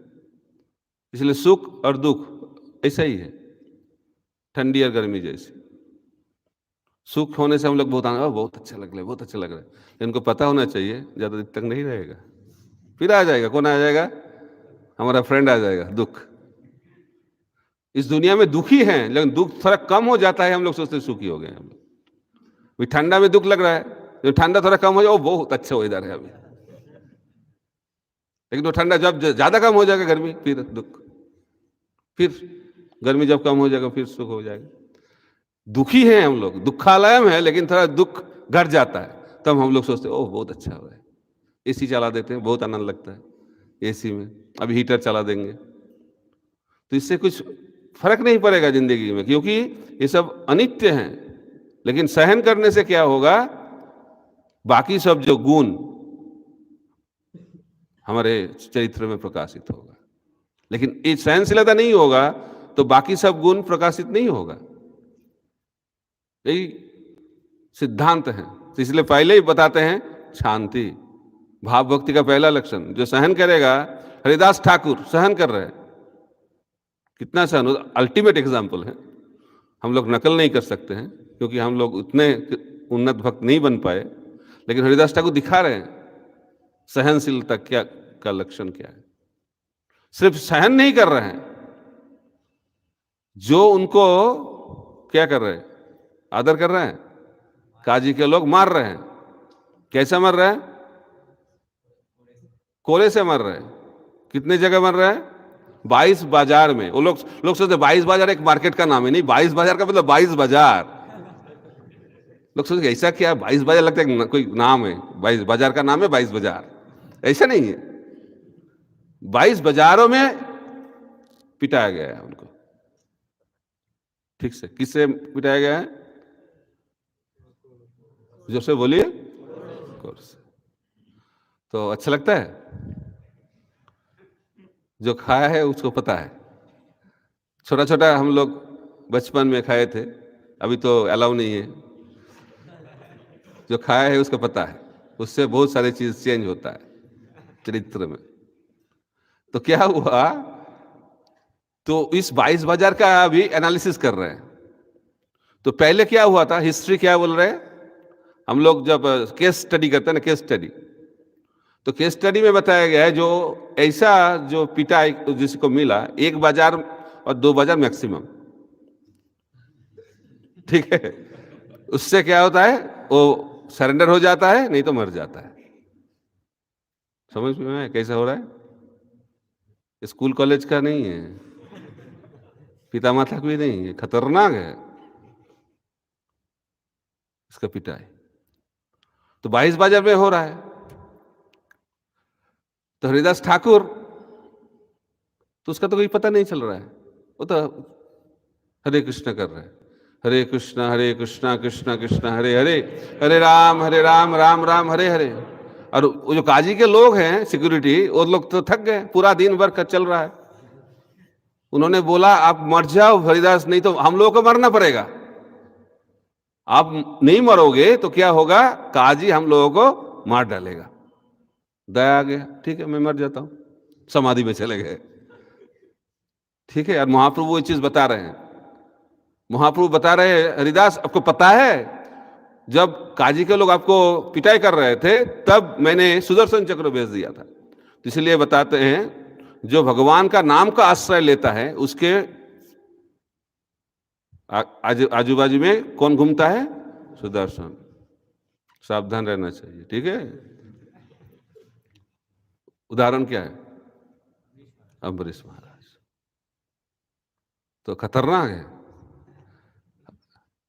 इसलिए सुख और दुख ऐसा ही है, ठंडी और गर्मी जैसे। सुख होने से हम लोग बहुत अच्छा लग रहा है, बहुत अच्छा लग रहा है। इनको पता होना चाहिए ज्यादा दिन तक नहीं रहेगा, फिर आ जाएगा। कौन आ जाएगा? हमारा फ्रेंड आ जाएगा, दुख। इस दुनिया में दुखी हैं, लेकिन दुख थोड़ा कम हो जाता है, हम लोग सोचते सुखी हो गए हम लोग। ठंडा में दुख लग रहा है, जो ठंडा थोड़ा कम हो जाए वो बहुत अच्छा वेदर है अभी। लेकिन वो ठंडा जब ज्यादा कम हो जाएगा, गर्मी, फिर दुख। फिर गर्मी जब कम हो जाएगा फिर सुख हो जाएगा। दुखी हैं हम लोग, दुखालयम है, लेकिन थोड़ा दुख घट जाता है, तब हम लोग सोचते हैं ओह बहुत अच्छा हुआ है, एसी चला देते हैं, बहुत आनंद लगता है एसी में, अभी हीटर चला देंगे, तो इससे कुछ फर्क नहीं पड़ेगा जिंदगी में, क्योंकि ये सब अनित्य हैं। लेकिन सहन करने से क्या होगा, बाकी सब जो गुण हमारे चरित्र में प्रकाशित होगा। लेकिन ये सहनशीलता नहीं होगा तो बाकी सब गुण प्रकाशित नहीं होगा। यही सिद्धांत है। तो इसलिए पहले ही बताते हैं शांति, भाव भक्ति का पहला लक्षण। जो सहन करेगा, हरिदास ठाकुर सहन कर रहे हैं, कितना सहन, अल्टीमेट एग्जाम्पल है। हम लोग नकल नहीं कर सकते हैं क्योंकि हम लोग उतने उन्नत भक्त नहीं बन पाए, लेकिन हरिदास ठाकुर दिखा रहे हैं सहनशीलता क्या का लक्षण क्या है। सिर्फ सहन नहीं कर रहे हैं, जो उनको क्या कर रहे हैं, आदर कर रहे हैं, काजी के लोग मार रहे हैं। कैसे मर रहे हैं, कोले से मर रहे हैं। कितने जगह मर रहे हैं, 22 बाजार में। वो लोग सोचते 22 बाजार एक मार्केट का नाम है, नहीं, 22 बाजार का मतलब 22 बाजार। लोग सोचते ऐसा क्या, 22 बाजार लगता है कोई नाम है, 22 बाजार का नाम है 22 बाजार, ऐसा नहीं है। 22 बाजारों में पिटाया गया है उनको। ठीक से, किससे पिटाया गया है, जो से बोलिए, तो अच्छा लगता है, जो खाया है उसको पता है। छोटा छोटा हम लोग बचपन में खाए थे, अभी तो अलाउ नहीं है। जो खाया है उसको पता है, उससे बहुत सारी चीज चेंज होता है चरित्र में। तो क्या हुआ, तो इस 22 बाजार का भी एनालिसिस कर रहे हैं। तो पहले क्या हुआ था, हिस्ट्री क्या बोल रहे हैं हम लोग, जब केस स्टडी करते हैं ना, केस स्टडी, तो केस स्टडी में बताया गया है जो ऐसा जो पिटाई जिसको मिला, 1 बाजार और 2 बाजार मैक्सिमम, ठीक है, उससे क्या होता है, वो सरेंडर हो जाता है, नहीं तो मर जाता है। समझ में आया कैसा हो रहा है, स्कूल कॉलेज का नहीं है, पिता माता भी नहीं है, खतरनाक है इसका पिटाई। तो 22 बाजार में हो रहा है। तो हरिदास ठाकुर, तो उसका तो कोई पता नहीं चल रहा है, वो तो हरे कृष्ण कर रहे हैं, हरे कृष्णा कृष्ण कृष्ण हरे हरे, हरे राम राम राम हरे हरे। और वो जो काजी के लोग हैं, सिक्योरिटी, वो लोग तो थक गए, पूरा दिन भर का चल रहा है। उन्होंने बोला आप मर जाओ हरिदास, नहीं तो हम लोगों को मरना पड़ेगा। आप नहीं मरोगे तो क्या होगा, काजी हम लोगों को मार डालेगा। दया आ गया, ठीक है मैं मर जाता हूं, समाधि में चले गए। ठीक है, और महाप्रभु ये चीज बता रहे हैं, महाप्रभु बता रहे हैं हरिदास आपको पता है जब काजी के लोग आपको पिटाई कर रहे थे तब मैंने सुदर्शन चक्र भेज दिया था। तो इसलिए बताते हैं जो भगवान का नाम का आश्रय लेता है उसके आजू बाजू में कौन घूमता है, सुदर्शन। सावधान रहना चाहिए, ठीक है। उदाहरण क्या है, अम्बरीश महाराज, तो खतरनाक है।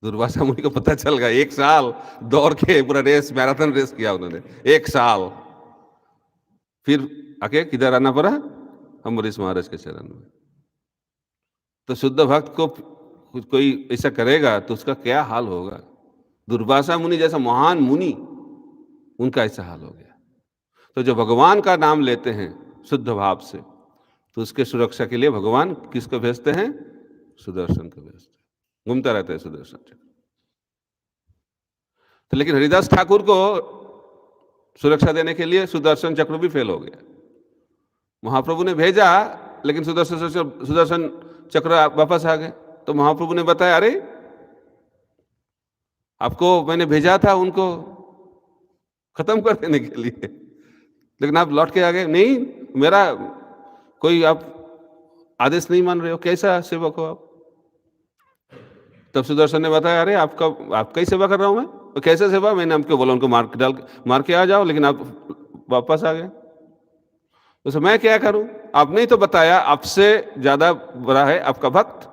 दुर्वासा मुनि को पता चल गया, 1 साल दौड़ के पूरा रेस, मैराथन रेस किया उन्होंने 1 साल, फिर आके किधर आना पड़ा, अम्बरीश महाराज के चरण में। तो शुद्ध भक्त को कोई ऐसा करेगा तो उसका क्या हाल होगा। दुर्वासा मुनि जैसा महान मुनि, उनका ऐसा हाल हो गया। तो जो भगवान का नाम लेते हैं शुद्ध भाव से, तो उसके सुरक्षा के लिए भगवान किसको भेजते हैं, सुदर्शन को भेजते हैं, घूमता रहता है सुदर्शन चक्र। तो लेकिन हरिदास ठाकुर को सुरक्षा देने के लिए सुदर्शन चक्र भी फेल हो गया। महाप्रभु ने भेजा लेकिन सुदर्शन चक्र वापस आ गए। तो महाप्रभु ने बताया अरे आपको मैंने भेजा था उनको खत्म कर देने के लिए, लेकिन आप लौट के आ गए, नहीं मेरा कोई आप आदेश नहीं मान रहे हो, कैसा सेवक हो आप। तब सुदर्शन ने बताया अरे आपका ही सेवा कर रहा हूं मैं, तो कैसे सेवा, मैंने आपको बोला उनको मार के आ जाओ, लेकिन आप वापस आ गए। तो मैं क्या करूं, आपने ही तो बताया आपसे ज्यादा बड़ा है आपका भक्त।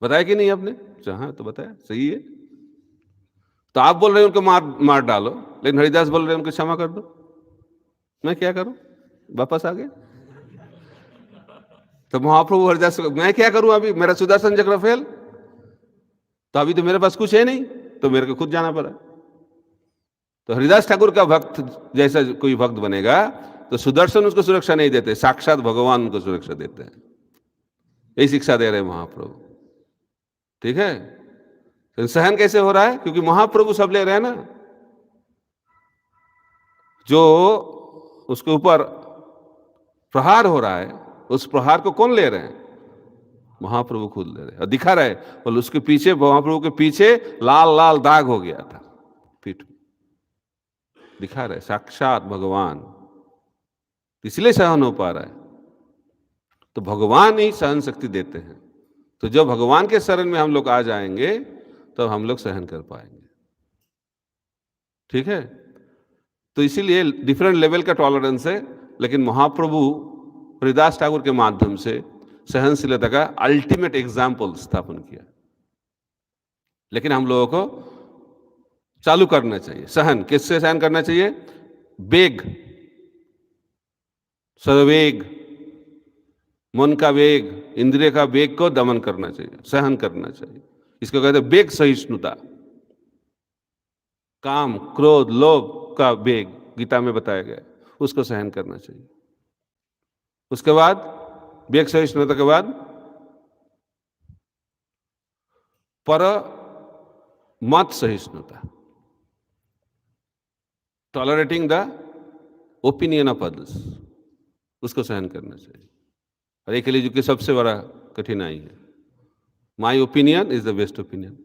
बताया कि नहीं आपने? हाँ तो बताया, सही है। तो आप बोल रहे हैं उनको मार मार डालो, लेकिन हरिदास बोल रहे हैं उनको क्षमा कर दो। मैं क्या करूं? वापस आ गए। तो महाप्रभु हरिदास मैं क्या करूं? अभी मेरा सुदर्शन चक्र फेल, तो अभी तो मेरे पास कुछ है नहीं, तो मेरे को खुद जाना पड़ा। तो हरिदास ठाकुर का भक्त जैसा कोई भक्त बनेगा तो सुदर्शन उसको सुरक्षा नहीं देते, साक्षात भगवान उनको सुरक्षा देते हैं। यही शिक्षा दे रहे हैं महाप्रभु। ठीक है? तो सहन कैसे हो रहा है? क्योंकि महाप्रभु सब ले रहे हैं ना। जो उसके ऊपर प्रहार हो रहा है, उस प्रहार को कौन ले रहे हैं? महाप्रभु खुद ले रहे हैं, और दिखा रहे हैं। और उसके पीछे, महाप्रभु के पीछे लाल लाल दाग हो गया था पीठ में, दिखा रहे साक्षात भगवान, इसलिए सहन हो पा रहा है। तो भगवान ही सहन शक्ति देते हैं। तो जब भगवान के शरण में हम लोग आ जाएंगे तो हम लोग सहन कर पाएंगे। ठीक है? तो इसीलिए डिफरेंट लेवल का टॉलरेंस है, लेकिन महाप्रभु हरिदास ठाकुर के माध्यम से सहनशीलता का अल्टीमेट एग्जाम्पल स्थापन किया। लेकिन हम लोगों को चालू करना चाहिए सहन। किससे सहन करना चाहिए? वेग, सदवेग, मन का वेग, इंद्रिय का वेग को दमन करना चाहिए, सहन करना चाहिए। इसको कहते हैं वेग सहिष्णुता। काम, क्रोध, लोभ का वेग गीता में बताया गया, उसको सहन करना चाहिए। उसके बाद वेग सहिष्णुता के बाद पर मत सहिष्णुता, tolerating the opinion of others, उसको सहन करना चाहिए। और एक कलयुग की सबसे बड़ा कठिनाई है, my opinion is the best opinion,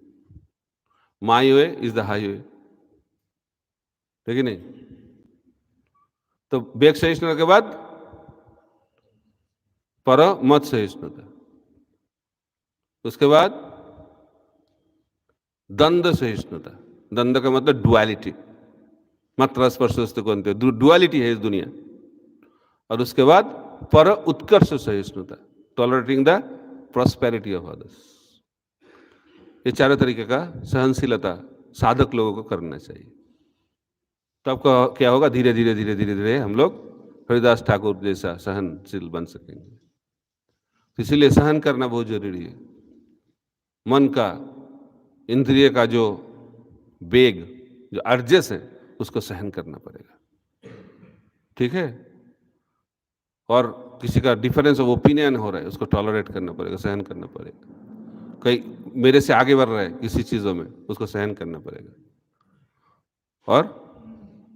my way is the highway. ठीक है नहीं? तो वेग सहिष्णुता के बाद पर मत सहिष्णुता, उसके बाद द्वंद्व सहिष्णुता। द्वंद्व का मतलब डुअलिटी, मात्रा स्पर्श कौन, डुअलिटी है इस दुनिया। और उसके बाद पर उत्कर्ष सहिष्णुता, tolerating the prosperity of others. ये चारों तरीके का सहनशीलता साधक लोगों को करना चाहिए। तो आपका क्या होगा? धीरे धीरे धीरे धीरे धीरे हम लोग हरिदास ठाकुर जैसा सहनशील बन सकेंगे। तो इसीलिए सहन करना बहुत जरूरी है। मन का, इंद्रिय का जो वेग, जो अर्जेस है, उसको सहन करना पड़ेगा। ठीक है? और किसी का डिफरेंस ऑफ ओपिनियन हो रहा है, उसको टॉलरेट करना पड़ेगा, सहन करना पड़ेगा। कहीं मेरे से आगे बढ़ रहा है किसी चीजों में, उसको सहन करना पड़ेगा। और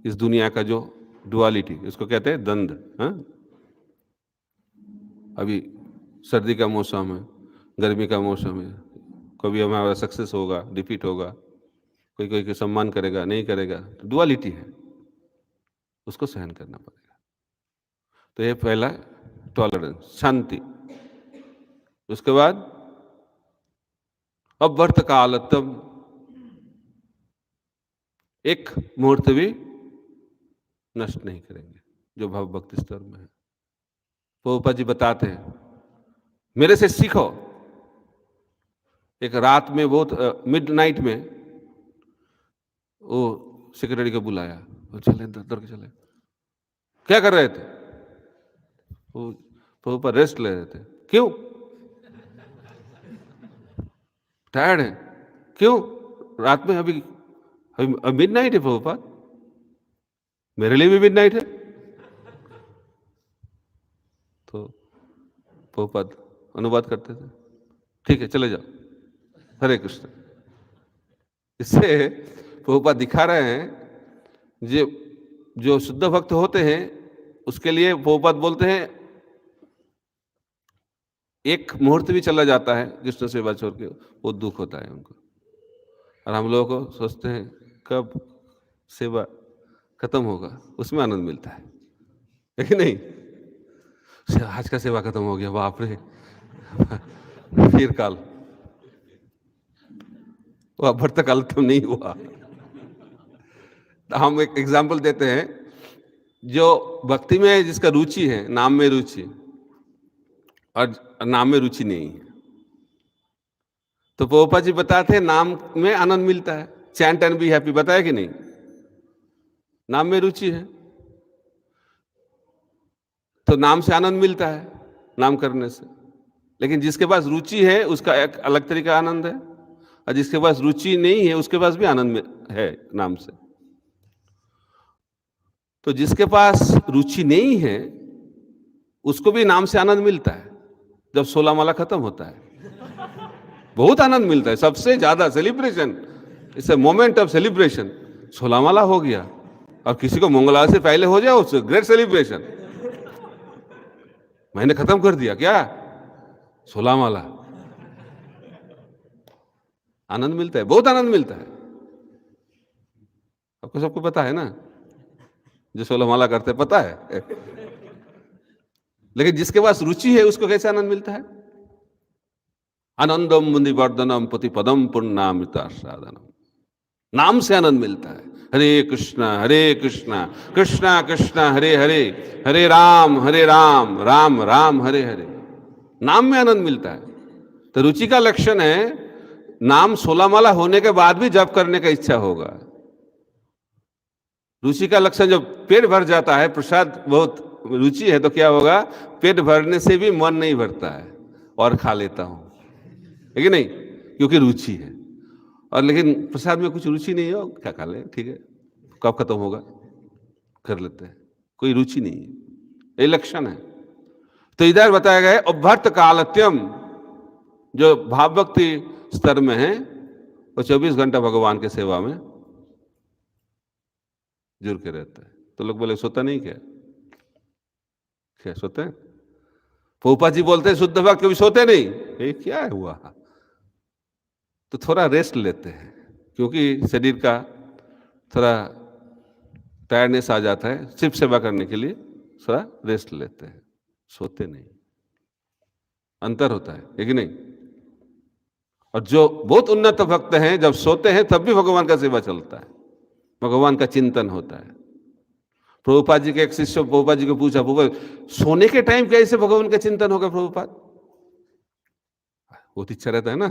इस दुनिया का जो डुअलिटी, उसको कहते हैं द्वंद्व। हाँ, अभी सर्दी का मौसम है, गर्मी का मौसम है, कभी हमारा सक्सेस होगा, डिफीट होगा, कोई कोई सम्मान करेगा, नहीं करेगा, तो डुअलिटी है, उसको सहन करना पड़ेगा। तो ये पहला टॉलरेंस, शांति। उसके बाद अवर्त कालतम, एक मुहूर्त भी नष्ट नहीं करेंगे जो भाव भक्ति स्तर में है। प्रभुपाद जी बताते हैं, मेरे से सीखो। एक रात में बहुत मिडनाइट में वो सेक्रेटरी को बुलाया, वो चले दर के चले, क्या कर रहे थे? वो प्रभुपाद रेस्ट ले रहे थे। क्यों? टायर्ड है। क्यों? रात में अभी मिडनाइट है प्रभुपाद, मेरे लिए भी मिडनाइट है। तो प्रभुपाद अनुवाद करते थे, ठीक है चले जाओ, हरे कृष्ण। इससे प्रभुपाद दिखा रहे हैं जो शुद्ध भक्त होते हैं उसके लिए प्रभुपाद बोलते हैं एक मुहूर्त भी चला जाता है कृष्ण सेवा छोड़ के, वो दुख होता है उनको। और हम लोगों को सोचते हैं कब सेवा खत्म होगा, उसमें आनंद मिलता है कि नहीं? आज का सेवा खत्म हो गया, बाप रे, फिर काल, वो अभर्त काल तो नहीं हुआ। तो हम एक एग्जाम्पल देते हैं, जो भक्ति में जिसका रुचि है, नाम में रुचि और नाम में रुचि नहीं है, तो प्रभुपाद जी बताते हैं नाम में आनंद मिलता है, चैंट एंड बी हैप्पी, बताया कि नहीं? नाम में रुचि है तो नाम से आनंद मिलता है, नाम करने से। लेकिन जिसके पास रुचि है उसका एक अलग तरीके का आनंद है, और जिसके पास रुचि नहीं है उसके पास भी आनंद है नाम से। तो जिसके पास रुचि नहीं है उसको भी नाम से आनंद मिलता है। जब 16 माला खत्म होता है बहुत आनंद मिलता है, सबसे ज्यादा celebration, it's a moment of celebration. 16 माला हो गया और किसी को मंगलवार से पहले हो जाए, उससे ग्रेट सेलिब्रेशन। मैंने खत्म कर दिया क्या 16 माला, आनंद मिलता है, बहुत आनंद मिलता है। आपको सबको पता है ना, जो 16 माला करते हैं पता है। लेकिन जिसके पास रुचि है उसको कैसे आनंद मिलता है? आनंदम मुनिवर्धनम पति पदम पुण्णामृता साधनम, नाम से आनंद मिलता है। हरे कृष्णा कृष्णा कृष्णा हरे हरे, हरे राम राम राम हरे हरे, नाम में आनंद मिलता है। तो रुचि का लक्षण है नाम 16 माला होने के बाद भी जप करने का इच्छा होगा। रुचि का लक्षण जब पेट भर जाता है, प्रसाद बहुत रुचि है तो क्या होगा, पेट भरने से भी मन नहीं भरता है और खा लेता हूं, है कि नहीं? क्योंकि रुचि है। और लेकिन प्रसाद में कुछ रुचि नहीं हो, क्या खा ले, ठीक है, कब खत्म होगा कर लेते हैं, कोई रुचि नहीं है, ये लक्षण है। तो इधर बताया गया अभ्यर्थ कालत्यम, जो भाव भक्ति स्तर में है वो 24 घंटा भगवान के सेवा में जुड़ के रहता है। तो लोग बोले सोता नहीं क्या? क्या सोते हैं? पोपा जी बोलते हैं शुद्ध भक्त कभी सोते नहीं, ये क्या हुआ? तो थोड़ा रेस्ट लेते हैं, क्योंकि शरीर का थोड़ा टायर्डनेस आ जाता है, सिर्फ सेवा करने के लिए थोड़ा रेस्ट लेते हैं, सोते नहीं। अंतर होता है कि नहीं? और जो बहुत उन्नत भक्त हैं जब सोते हैं तब भी भगवान का सेवा चलता है, भगवान का चिंतन होता है। प्रभुपाद जी के एक शिष्य प्रभुपाद जी को पूछा, प्रभुपाद सोने के टाइम कैसे भगवान का चिंतन होगा प्रभुपाद? बहुत इच्छा रहता है ना,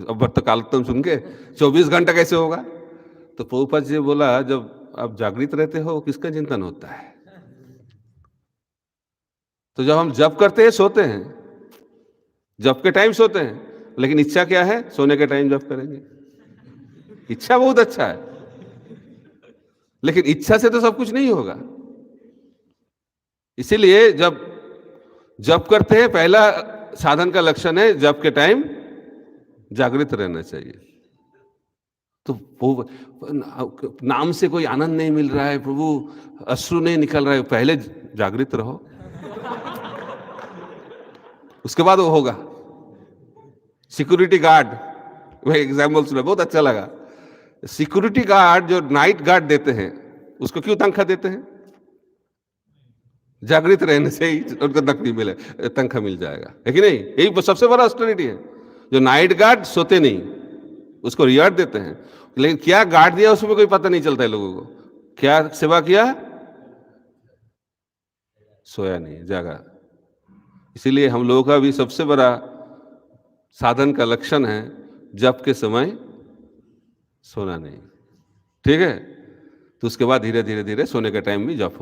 अभ्यर्थ कालतम सुन के 24 घंटा कैसे होगा? तो प्रभुपाद जी बोला, जब आप जागृत रहते हो किसका चिंतन होता है? तो जब हम जप करते हैं सोते हैं, जप के टाइम सोते हैं, लेकिन इच्छा क्या है? सोने के टाइम जप करेंगे। इच्छा बहुत अच्छा है, लेकिन इच्छा से तो सब कुछ नहीं होगा। इसीलिए जब जप करते हैं, पहला साधन का लक्षण है जप के टाइम जागृत रहना चाहिए। तो नाम से कोई आनंद नहीं मिल रहा है, प्रभु अश्रु नहीं निकल रहा है, पहले जागृत रहो, उसके बाद वो होगा। सिक्योरिटी गार्ड, वह एग्जाम्पल सुना, बहुत अच्छा लगा। सिक्योरिटी गार्ड जो नाइट गार्ड देते हैं उसको क्यों तनख्वाह देते हैं? जागृत रहने से ही उनको नकदी मिले, तनख्वाह मिल जाएगा, है कि नहीं? यही सबसे बड़ा ऑस्टेरिटी है। जो नाइट गार्ड सोते नहीं उसको रिवार्ड देते हैं, लेकिन क्या गार्ड दिया उसमें कोई पता नहीं चलता है लोगों को। क्या सेवा किया? सोया नहीं, जागा। इसीलिए हम लोगों का भी सबसे बड़ा साधन का लक्षण है जप के समय सोना नहीं, ठीक है? तो उसके बाद धीरे धीरे धीरे सोने के टाइम भी जप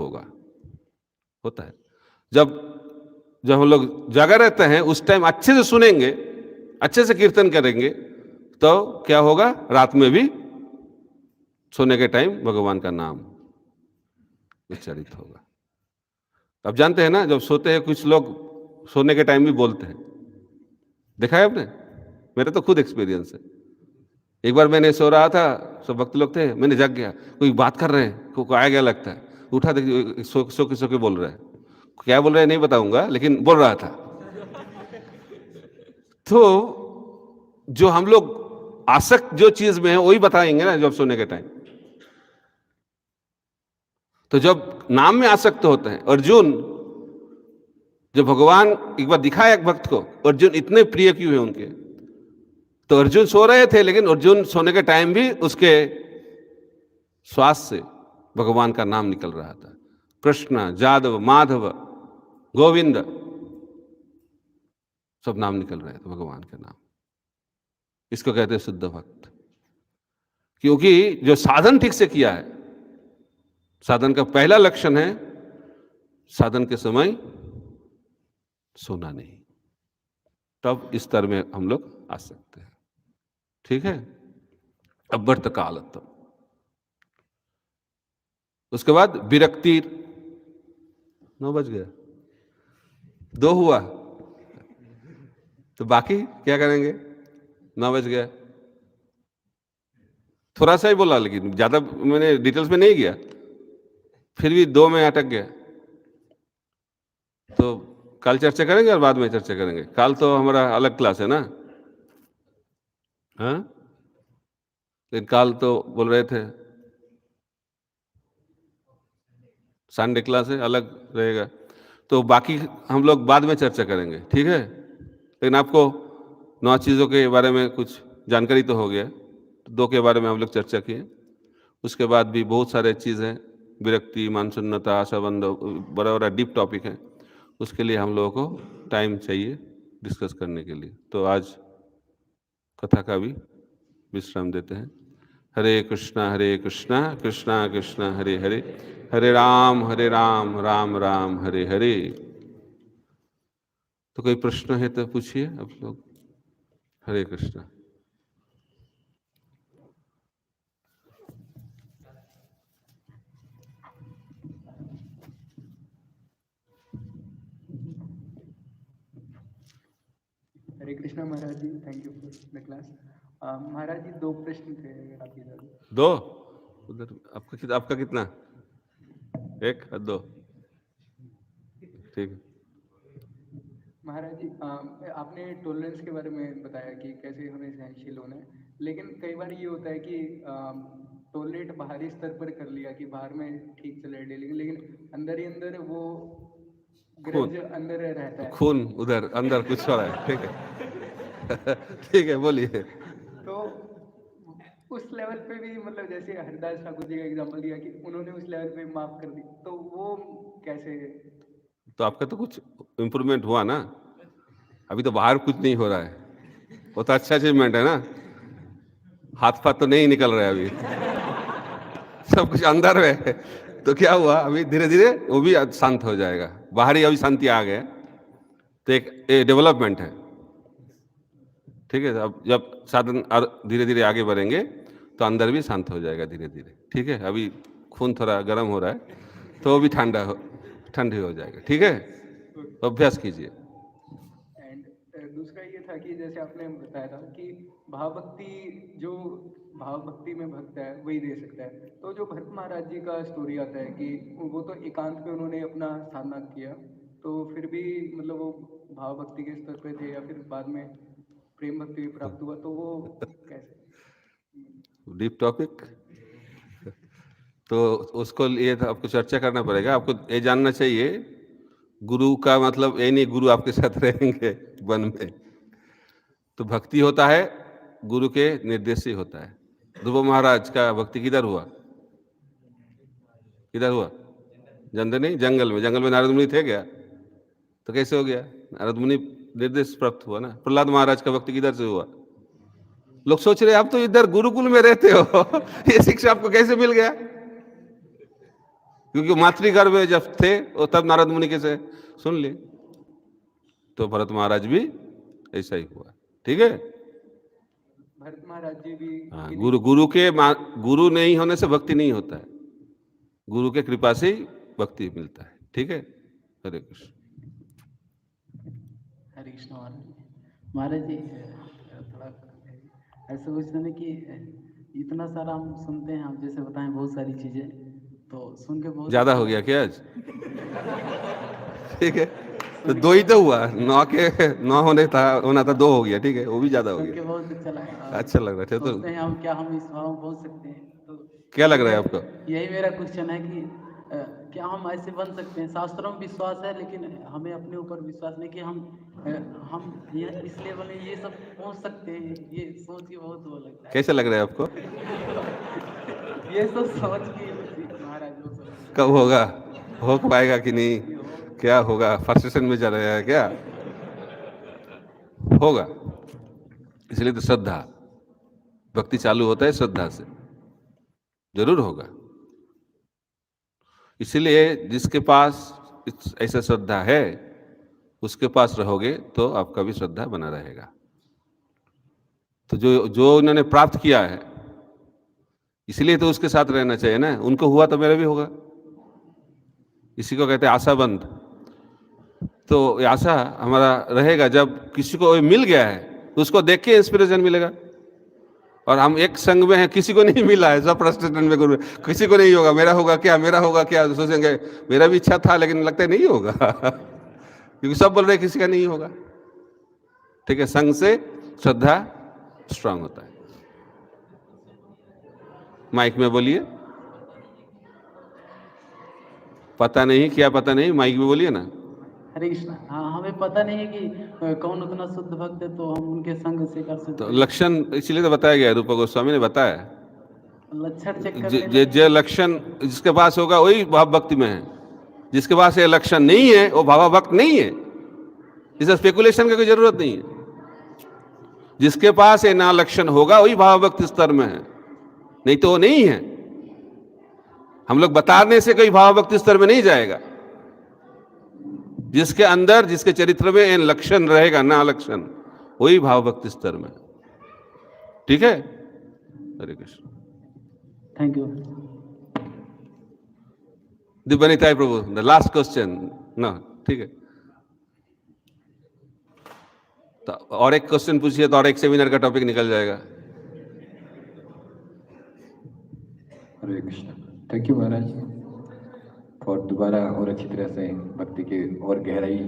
होता है। जब हम लोग जागा रहते हैं उस टाइम अच्छे से सुनेंगे, अच्छे से कीर्तन करेंगे, तो क्या होगा? रात में भी सोने के टाइम भगवान का नाम उच्चारित होगा। अब जानते हैं ना, जब सोते हैं कुछ लोग सोने के टाइम भी बोलते हैं, देखा है आपने? मेरे तो खुद एक्सपीरियंस है। एक बार मैंने सो रहा था, सब भक्त लोग थे, मैंने जग गया, कोई बात कर रहे हैं, कोई आया गया लगता है, उठा, देखिए सो के बोल रहे हैं, क्या बोल रहे हैं नहीं बताऊंगा, लेकिन बोल रहा था। तो जो हम लोग आसक्त जो चीज में है वही बताएंगे ना जब सोने के टाइम। तो जब नाम में आसक्त होते हैं, अर्जुन जब भगवान एक बार दिखाया एक भक्त को, अर्जुन इतने प्रिय क्यों है उनके, तो अर्जुन सो रहे थे, लेकिन अर्जुन सोने के टाइम भी उसके श्वास से भगवान का नाम निकल रहा था। कृष्ण, जादव, माधव, गोविंद, सब नाम निकल रहे थे भगवान के नाम। इसको कहते हैं शुद्ध भक्त। क्योंकि जो साधन ठीक से किया है, साधन का पहला लक्षण है साधन के समय सोना नहीं, तब इस स्तर में हम लोग आ सकते हैं। ठीक है, अव्वर्त कालत्व। उसके बाद विरक्ति, 9 बज गया, 2 हुआ, तो बाकी क्या करेंगे? 9 बज गया, थोड़ा सा ही बोला, लेकिन ज्यादा मैंने डिटेल्स में नहीं गया, फिर भी 2 में अटक गया। तो कल चर्चा करेंगे और बाद में चर्चा करेंगे। कल तो हमारा अलग क्लास है ना, हाँ, लेकिन कल तो बोल रहे थे संडे क्लास है, अलग रहेगा, तो बाकी हम लोग बाद में चर्चा करेंगे। ठीक है, लेकिन आपको 9 चीज़ों के बारे में कुछ जानकारी तो हो गया, तो 2 के बारे में हम लोग चर्चा किए। उसके बाद भी बहुत सारे चीज़ हैं, विरक्ति, मानशून्यता, आशाबंध, बड़ा बड़ा डीप टॉपिक है, उसके लिए हम लोगों को टाइम चाहिए डिस्कस करने के लिए। तो आज कथा का भी विश्राम देते हैं। हरे कृष्णा कृष्णा कृष्णा हरे हरे, हरे राम राम राम हरे हरे। तो कोई प्रश्न है तो पूछिए आप लोग। Hare Krishna. Hare Krishna Maharaj ji, thank you for the class. Maharaj ji 2 प्रश्न थे, अगर आप इधर। 2 उधर आपका कितना? 1 और 2, ठीक है। महाराज जी, आपने टॉलरेंस के बारे में बताया कि कैसे हमें सहनशील होना है, लेकिन कई बार ये होता है कि टॉलरेट बाहरी स्तर पर कर लिया कि बाहर में ठीक चले डीलिंग, लेकिन अंदर ही अंदर वो ग्रज अंदर रहता है। खून उधर अंदर कुछ हो रहा है, ठीक है। ठीक है, बोलिए। तो उस लेवल पे भी, मतलब जैसे हरिदास ठाकुर जी का एग्जांपल दिया कि उन्होंने उस लेवल पे माफ कर दी, तो वो कैसे? तो आपका तो कुछ इम्प्रूवमेंट हुआ ना, अभी तो बाहर कुछ नहीं हो रहा है, वो तो अच्छा अचीवमेंट है ना। हाथ पाथ तो नहीं निकल रहा है अभी, सब कुछ अंदर है। तो क्या हुआ, अभी धीरे धीरे वो भी शांत हो जाएगा। बाहरी अभी शांति आ गया, तो एक डेवलपमेंट है। ठीक है, अब जब साधन धीरे धीरे आगे बढ़ेंगे तो अंदर भी शांत हो जाएगा धीरे धीरे। ठीक है, अभी खून थोड़ा गर्म हो रहा है, तो वो भी ठंडी हो जाएगा। ठीक है, तो अभ्यास कीजिए। एंड दूसरा ये था कि जैसे आपने बताया था कि भाव भक्ति, जो भाव भक्ति में भक्त है वही दे सकता है। तो जो भरत महाराज जी का स्टोरी आता है कि वो तो एकांत में उन्होंने अपना साधना किया, तो फिर भी मतलब वो भाव भक्ति के स्तर पे थे, या फिर बाद में प्रेम भक्ति भी प्राप्त हुआ, तो वो कैसे? डीप टॉपिक, तो उसको लिए तो आपको चर्चा करना पड़ेगा। आपको ये जानना चाहिए, गुरु का मतलब ये नहीं गुरु आपके साथ रहेंगे वन में। तो भक्ति होता है गुरु के निर्देश से होता है। ध्रुव महाराज का भक्ति किधर हुआ? किधर हुआ? जानते नहीं? जंगल में नारद मुनि थे क्या? तो कैसे हो गया? नारद मुनि निर्देश प्राप्त हुआ ना। प्रहलाद महाराज का भक्ति किधर से हुआ? लोग सोच रहे आप तो इधर गुरुकुल में रहते हो, ये शिक्षा आपको कैसे मिल गया? क्योंकि मातृगर्भ में जब थे वो तब नारद मुनि के से सुन लिए। तो भरत महाराज भी ऐसा ही हुआ। ठीक है, भरत महाराज जी भी। हाँ, गुरु नहीं होने से भक्ति नहीं होता है, गुरु के कृपा से ही भक्ति मिलता है। ठीक है, हरे कृष्ण। हरे कृष्ण महाराज जी, थोड़ा ऐसा क्वेश्चन है कि इतना सारा हम सुनते हैं, आप जैसे बताएं बहुत सारी चीजें, तो सुन के बहुत ज्यादा हो गया क्या आज? ठीक है, तो 2 ही तो हुआ, 9 होना था 2 हो गया। ठीक है, वो भी ज्यादा हो सुन के गया। बहुत अच्छा लगा। अच्छा लग रहा है। तो सोचते हैं हम क्या हम इस भाव में पहुंच सकते हैं, तो क्या लग रहा है आपको? यही मेरा क्वेश्चन है कि क्या हम ऐसे बन सकते हैं? शास्त्रों में विश्वास है, लेकिन हमें अपने ऊपर विश्वास नहीं कि हम इस लेवल में ये सब पहुंच सकते हैं। ये सोच के बहुत वो लगता है। कैसे लग रहा है आपको? ये सब सोच के महाराज वो सब कब होगा? हो पाएगा कि नहीं? क्या होगा? फ्रस्ट्रेशन में चल रहा है क्या? होगा, इसलिए तो श्रद्धा। भक्ति चालू होता है श्रद्धा से, जरूर होगा। इसलिए जिसके पास ऐसा श्रद्धा है उसके पास रहोगे तो आपका भी श्रद्धा बना रहेगा। तो जो उन्होंने प्राप्त किया है इसलिए तो उसके साथ रहना चाहिए ना। उनको हुआ तो मेरा भी होगा, इसी को कहते हैं आशाबंध। तो आशा हमारा रहेगा, जब किसी को मिल गया है तो उसको देख के इंस्पिरेशन मिलेगा। और हम एक संघ में हैं, किसी को नहीं मिला है, सब फ्रस्ट्रेशन में गुरु, किसी को नहीं होगा, मेरा होगा क्या, मेरा होगा क्या, सोचेंगे मेरा भी इच्छा था लेकिन लगता है नहीं होगा क्योंकि सब बोल रहे हैं किसी का नहीं होगा। ठीक है, संघ से श्रद्धा स्ट्रांग होता है। माइक में बोलिए। पता नहीं क्या, पता नहीं, माइक में बोलिए ना। हरे कृष्ण। हाँ, हमें पता नहीं है कि कौन उतना शुद्ध भक्त है, तो हम उनके संग से कर सकते तो लक्षण इसलिए तो बताया गया, रूप गोस्वामी ने बताया। लक्षण चेक करने जो लक्षण जिसके पास होगा वही भाव भक्ति में है, जिसके पास ये लक्षण नहीं है वो भाव भक्त नहीं है। इसे स्पेकुलेशन की कोई जरूरत नहीं है। जिसके पास ये ना लक्षण होगा वही भाव भक्ति स्तर में है, नहीं तो वो नहीं है। हम लोग बताने से कोई भाव भक्ति स्तर में नहीं जाएगा। जिसके अंदर, जिसके चरित्र में इन लक्षण रहेगा, ना लक्षण, वही भाव भक्ति स्तर में। ठीक है, Hare Krishna. Thank you. Divyanitai Prabhu, the last question ना। ठीक है, तो और एक क्वेश्चन पूछिए तो और एक सेमिनार का टॉपिक निकल जाएगा। हरे कृष्ण। थैंक यू महाराज और दोबारा और अच्छी तरह से भक्ति के और गहराई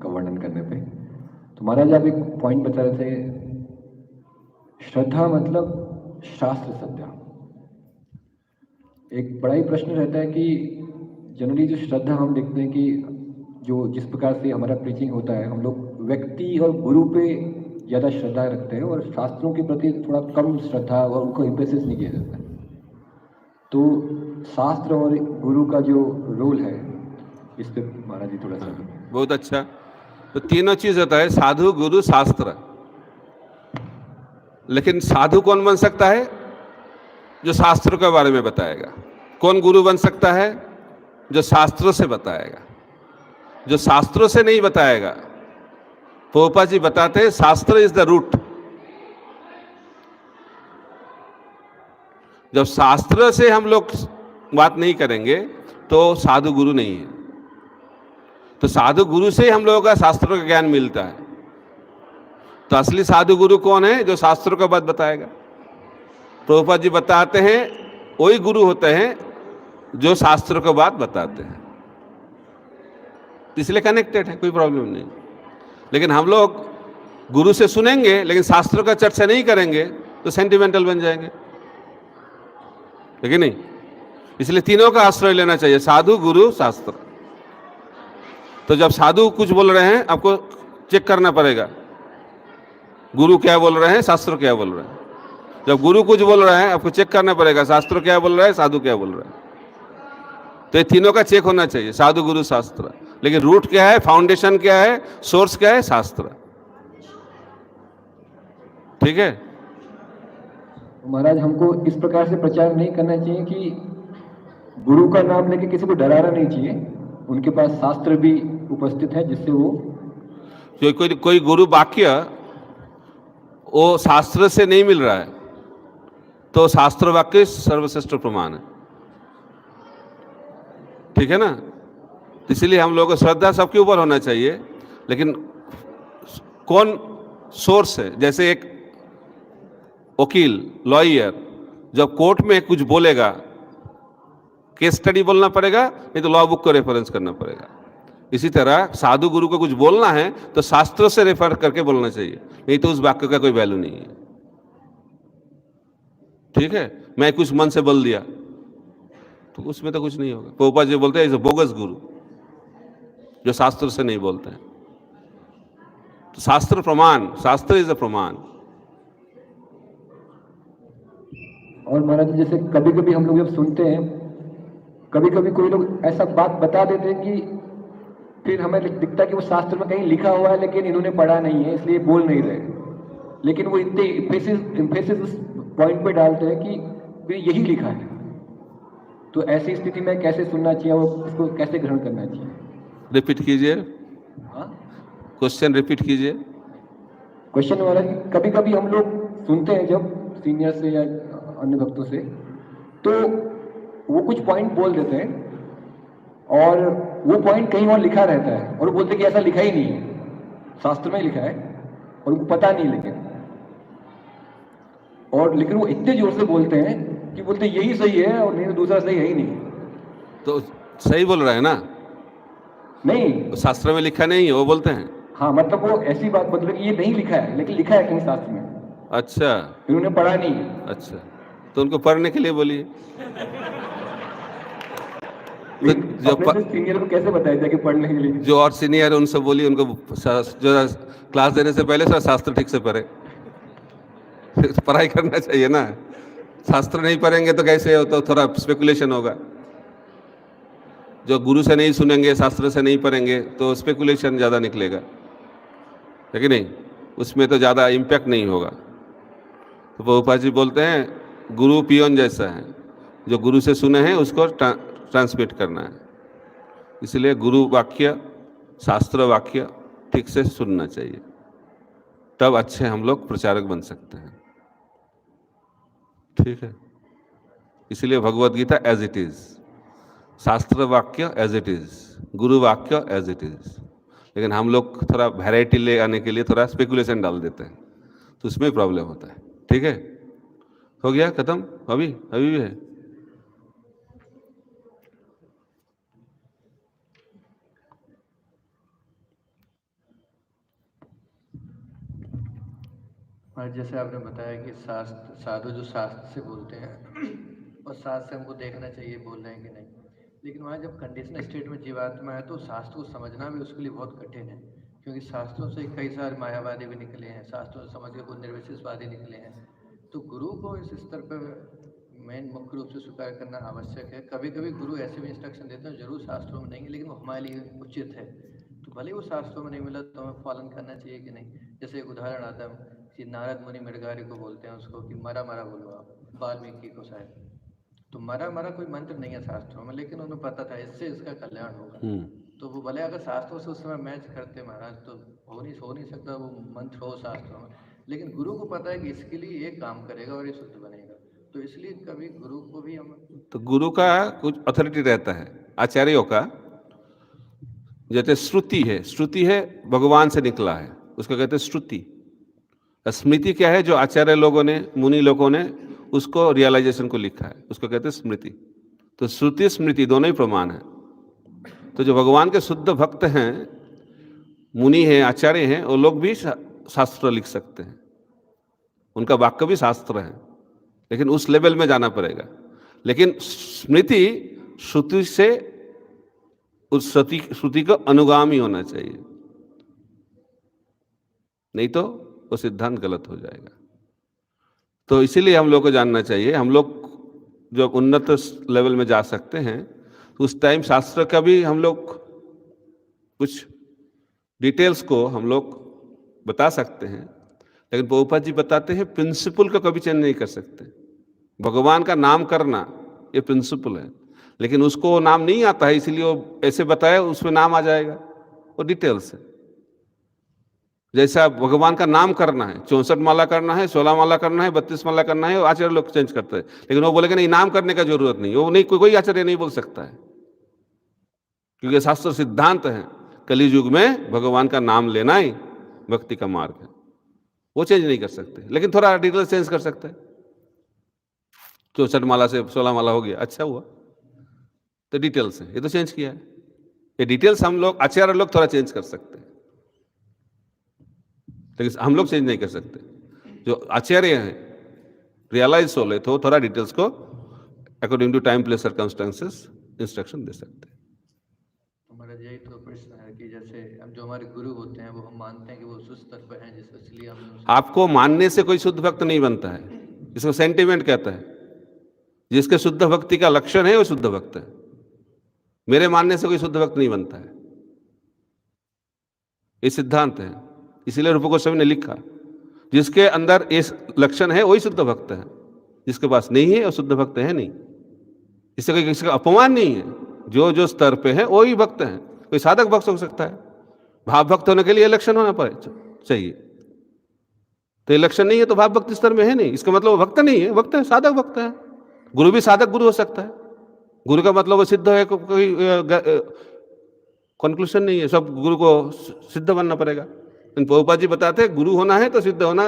का वर्णन करने पे। तो महाराज आप एक पॉइंट बता रहे थे, श्रद्धा मतलब शास्त्र श्रद्धा। एक बड़ा ही प्रश्न रहता है कि जनरली जो श्रद्धा हम देखते हैं कि जो जिस प्रकार से हमारा प्रीचिंग होता है, हम लोग व्यक्ति और गुरु पे ज़्यादा श्रद्धा रखते हैं और शास्त्रों के प्रति थोड़ा कम श्रद्धा और उनको इम्प्रेसिस नहीं किया जाता है। तो शास्त्र और गुरु का जो रोल है इस पे महाराज जी थोड़ा सा। बहुत अच्छा। तो तीनों चीज होता है, साधु, गुरु, शास्त्र। लेकिन साधु कौन बन सकता है? जो शास्त्र के बारे में बताएगा। कौन गुरु बन सकता है? जो शास्त्रों से बताएगा। जो शास्त्रों से नहीं बताएगा, प्रभुपाद जी बताते हैं शास्त्र इज द रूट। जब शास्त्र से हम लोग बात नहीं करेंगे तो साधु गुरु नहीं है। तो साधु गुरु से ही हम लोगों का शास्त्रों का ज्ञान मिलता है। तो असली साधु गुरु कौन है? जो शास्त्रों का बात बताएगा। प्रभुपाद जी बताते हैं वही गुरु होते हैं जो शास्त्रों का बात बताते हैं। इसलिए कनेक्टेड है, कोई प्रॉब्लम नहीं। लेकिन हम लोग गुरु से सुनेंगे लेकिन शास्त्रों का चर्चा नहीं करेंगे तो सेंटिमेंटल बन जाएंगे, लेकिन नहीं। इसलिए तीनों का आश्रय लेना चाहिए, साधु, गुरु, शास्त्र। तो जब साधु कुछ बोल रहे हैं आपको चेक करना पड़ेगा, गुरु क्या बोल रहे हैं, शास्त्र क्या बोल रहे हैं। जब गुरु कुछ बोल रहे हैं आपको चेक करना पड़ेगा, शास्त्र क्या बोल रहा है, साधु क्या बोल रहा है। तो ये तीनों का चेक होना चाहिए, साधु, गुरु, शास्त्र। लेकिन रूट क्या है, फाउंडेशन क्या है, सोर्स क्या है? शास्त्र। ठीक है। महाराज हमको इस प्रकार से प्रचार नहीं करना चाहिए कि गुरु का नाम लेके किसी को डराना नहीं चाहिए। उनके पास शास्त्र भी उपस्थित है जिससे वो कोई गुरु वाक्य वो शास्त्र से नहीं मिल रहा है तो शास्त्र वाक्य सर्वश्रेष्ठ प्रमाण है। ठीक है ना। इसलिए हम लोगों को श्रद्धा सबके ऊपर होना चाहिए, लेकिन कौन सोर्स है। जैसे एक वकील, लॉयर जब कोर्ट में कुछ बोलेगा, केस स्टडी बोलना पड़ेगा, नहीं तो लॉ बुक को रेफरेंस करना पड़ेगा। इसी तरह साधु गुरु को कुछ बोलना है तो शास्त्रों से रेफर करके बोलना चाहिए, नहीं तो उस वाक्य का कोई वैल्यू नहीं है। ठीक है। मैं कुछ मन से बोल दिया तो उसमें तो कुछ नहीं होगा। प्रभुपाद जी बोलते हैं इज अ बोगस गुरु, जो शास्त्र से नहीं बोलते हैं। तो शास्त्र प्रमाण, शास्त्र इज अ प्रमाण। और महाराज जैसे कभी कभी हम लोग जब सुनते हैं, कभी कभी कोई लोग ऐसा बात बता देते हैं कि फिर हमें दिखता है कि वो शास्त्र में कहीं लिखा हुआ है लेकिन इन्होंने पढ़ा नहीं है इसलिए बोल नहीं रहे। लेकिन वो इतने इम्फेसिस उस पॉइंट पे डालते हैं कि भाई यही लिखा है। तो ऐसी स्थिति में कैसे सुनना चाहिए और उसको कैसे ग्रहण करना चाहिए? रिपीट कीजिए, हाँ, क्वेश्चन रिपीट कीजिए। क्वेश्चन हमारा कि कभी कभी हम लोग सुनते हैं जब सीनियर से या अन्य भक्तों से, तो वो कुछ पॉइंट बोल देते हैं और वो पॉइंट कहीं और लिखा रहता है और वो बोलते हैं कि ऐसा लिखा ही नहीं है, शास्त्र में लिखा है और उनको पता नहीं, लेकिन वो इतने जोर से बोलते हैं कि बोलते यही सही है और नहीं तो दूसरा सही है ही नहीं। तो सही बोल रहा है ना? नहीं, तो शास्त्र में लिखा नहीं है वो बोलते हैं। हाँ, मतलब वो ऐसी बात मतलब कि ये नहीं लिखा है, लेकिन लिखा है कहीं शास्त्र में, अच्छा इन्होंने पढ़ा नहीं है। अच्छा, तो उनको पढ़ने के लिए बोलिए। तो जो अपने से सीनियर को कैसे बताया जाए कि पढ़ने के लिए? जो और सीनियर है उनसे बोलिए, उनको जो क्लास देने से पहले सर शास्त्र ठीक से पढ़े। पढ़ाई करना चाहिए ना, शास्त्र नहीं पढ़ेंगे तो कैसे हो, तो थोड़ा स्पेकुलेशन होगा। जो गुरु से नहीं सुनेंगे, शास्त्र से नहीं पढ़ेंगे, तो स्पेकुलेशन ज़्यादा निकलेगा, है कि नहीं? उसमें तो ज़्यादा इम्पैक्ट नहीं होगा। तो प्रभुपाद जी बोलते हैं गुरु पियोन जैसा है, जो गुरु से सुने हैं उसको ट्रांसमिट करना है। इसलिए गुरु वाक्य, शास्त्र वाक्य ठीक से सुनना चाहिए, तब अच्छे हम लोग प्रचारक बन सकते हैं। ठीक है, इसलिए Bhagavad Gita as it is, शास्त्र वाक्य एज इट इज, गुरु वाक्य एज इट इज। लेकिन हम लोग थोड़ा वैरायटी ले आने के लिए थोड़ा स्पेकुलेशन डाल देते हैं, तो उसमें प्रॉब्लम होता है। ठीक है, हो गया खत्म? अभी भी है? और जैसे आपने बताया कि शास्त्र, साधु जो शास्त्र से बोलते हैं और शास्त्र से हमको देखना चाहिए बोल रहे हैं कि नहीं, लेकिन वहाँ जब कंडीशनल स्टेट में जीवात्मा है तो शास्त्र को समझना भी उसके लिए बहुत कठिन है, क्योंकि शास्त्रों से कई सारे मायावादी भी निकले हैं, शास्त्रों से समझ के कुछ निर्विशेषवादी निकले हैं। तो गुरु को इस स्तर पर मेन मुख्य रूप से स्वीकार करना आवश्यक है। कभी कभी गुरु ऐसे भी इंस्ट्रक्शन देते हैं जरूर शास्त्रों में नहीं है, लेकिन वो हमारे लिए उचित है, तो भले वो शास्त्रों में नहीं मिला तो हमें पालन करना चाहिए कि नहीं। जैसे एक उदाहरण आता है कि नारद मुनि मृगारी को बोलते हैं उसको कि मरा मरा बोलो आप, वाल्मीकि को शायद, तो मरा मरा कोई मंत्र नहीं है शास्त्रों में, लेकिन उन्हें पता था इससे इसका कल्याण होगा। तो वो भले अगर शास्त्रों से उस समय मैच करते महाराज तो हो नहीं सकता वो मंत्र हो शास्त्रों में, लेकिन गुरु को पता है कि इसके लिए ये काम करेगा और ये शुद्ध बनेगा, तो इसलिए कभी गुरु को भी हम, तो गुरु का कुछ अथॉरिटी रहता है, आचार्यों का। जैसे श्रुति है भगवान से निकला है, उसको कहते हैं श्रुति। स्मृति क्या है? जो आचार्य लोगों ने, मुनि लोगों ने उसको रियलाइजेशन को लिखा है, उसको कहते हैं स्मृति। तो श्रुति स्मृति दोनों ही प्रमाण है। तो जो भगवान के शुद्ध भक्त हैं, मुनि हैं, आचार्य हैं, वो लोग भी शास्त्र लिख सकते हैं, उनका वाक्य भी शास्त्र है, लेकिन उस लेवल में जाना पड़ेगा। लेकिन स्मृति श्रुति से, उस श्रुति का अनुगामी होना चाहिए, नहीं तो वो सिद्धांत गलत हो जाएगा। तो इसीलिए हम लोग को जानना चाहिए, हम लोग जो उन्नत लेवल में जा सकते हैं तो उस टाइम शास्त्र का भी हम लोग कुछ डिटेल्स को हम लोग बता सकते हैं, लेकिन प्रभुपाद जी बताते हैं प्रिंसिपल को कभी चेंज नहीं कर सकते। भगवान का नाम करना ये प्रिंसिपल है, लेकिन उसको वो नाम नहीं आता है, इसलिए वो ऐसे बताया उसमें नाम आ जाएगा, वो डिटेल्स है। जैसा भगवान का नाम करना है, 64 माला करना है, 16 माला करना है, 32 माला करना है, आचार्य लोग चेंज करते हैं, लेकिन वो बोलेंगे नहीं नाम करने का जरूरत नहीं, वो नहीं, कोई आचार्य नहीं बोल सकता है, क्योंकि शास्त्र सिद्धांत है कली युग में भगवान का नाम लेना ही भक्ति का मार्ग है। वो चेंज नहीं कर सकते, लेकिन थोड़ा डिटेल्स चेंज कर सकते हैं। 64 माला से 16 माला हो गया, अच्छा हुआ, तो डिटेल्स है, ये तो चेंज किया है। ये डिटेल्स हम लोग आचार्य लोग थोड़ा चेंज कर सकते हैं, लेकिन हम लोग चेंज नहीं कर सकते। जो आचार्य हैं रियलाइज हो ले तो थोड़ा डिटेल्स को according to time place circumstances instruction दे सकते हैं। हमारा यही तो प्रश्न है कि जैसे हम जो हमारे गुरु होते हैं वो हम मानते हैं कि वो उस स्तर पर हैं, जिस इसलिए हम, आपको मानने से कोई शुद्ध भक्त नहीं बनता है, इसको सेंटिमेंट कहता है। जिसके शुद्ध भक्ति का लक्षण है वो शुद्ध भक्त है। मेरे मानने से कोई शुद्ध भक्त नहीं बनता है, ये सिद्धांत है। इसीलिए रूप गोस्वामी ने लिखा जिसके अंदर इस लक्षण है वही शुद्ध भक्त है, जिसके पास नहीं है वो शुद्ध भक्त है नहीं। इससे कोई किसी का अपमान नहीं है, जो जो स्तर पे है वही भक्त है। कोई साधक भक्त हो सकता है, भाव भक्त होने के लिए लक्षण होना चाहिए, तो ये लक्षण नहीं है तो भाव भक्ति स्तर में है नहीं, इसका मतलब वो भक्त नहीं है, भक्त है, साधक भक्त है। गुरु भी साधक गुरु हो सकता है, गुरु का मतलब वो सिद्ध है, कोई कंक्लूजन नहीं है, सब गुरु को सिद्ध बनना पड़ेगा। प्रभुपाद जी बताते हैं गुरु होना है तो सिद्ध होना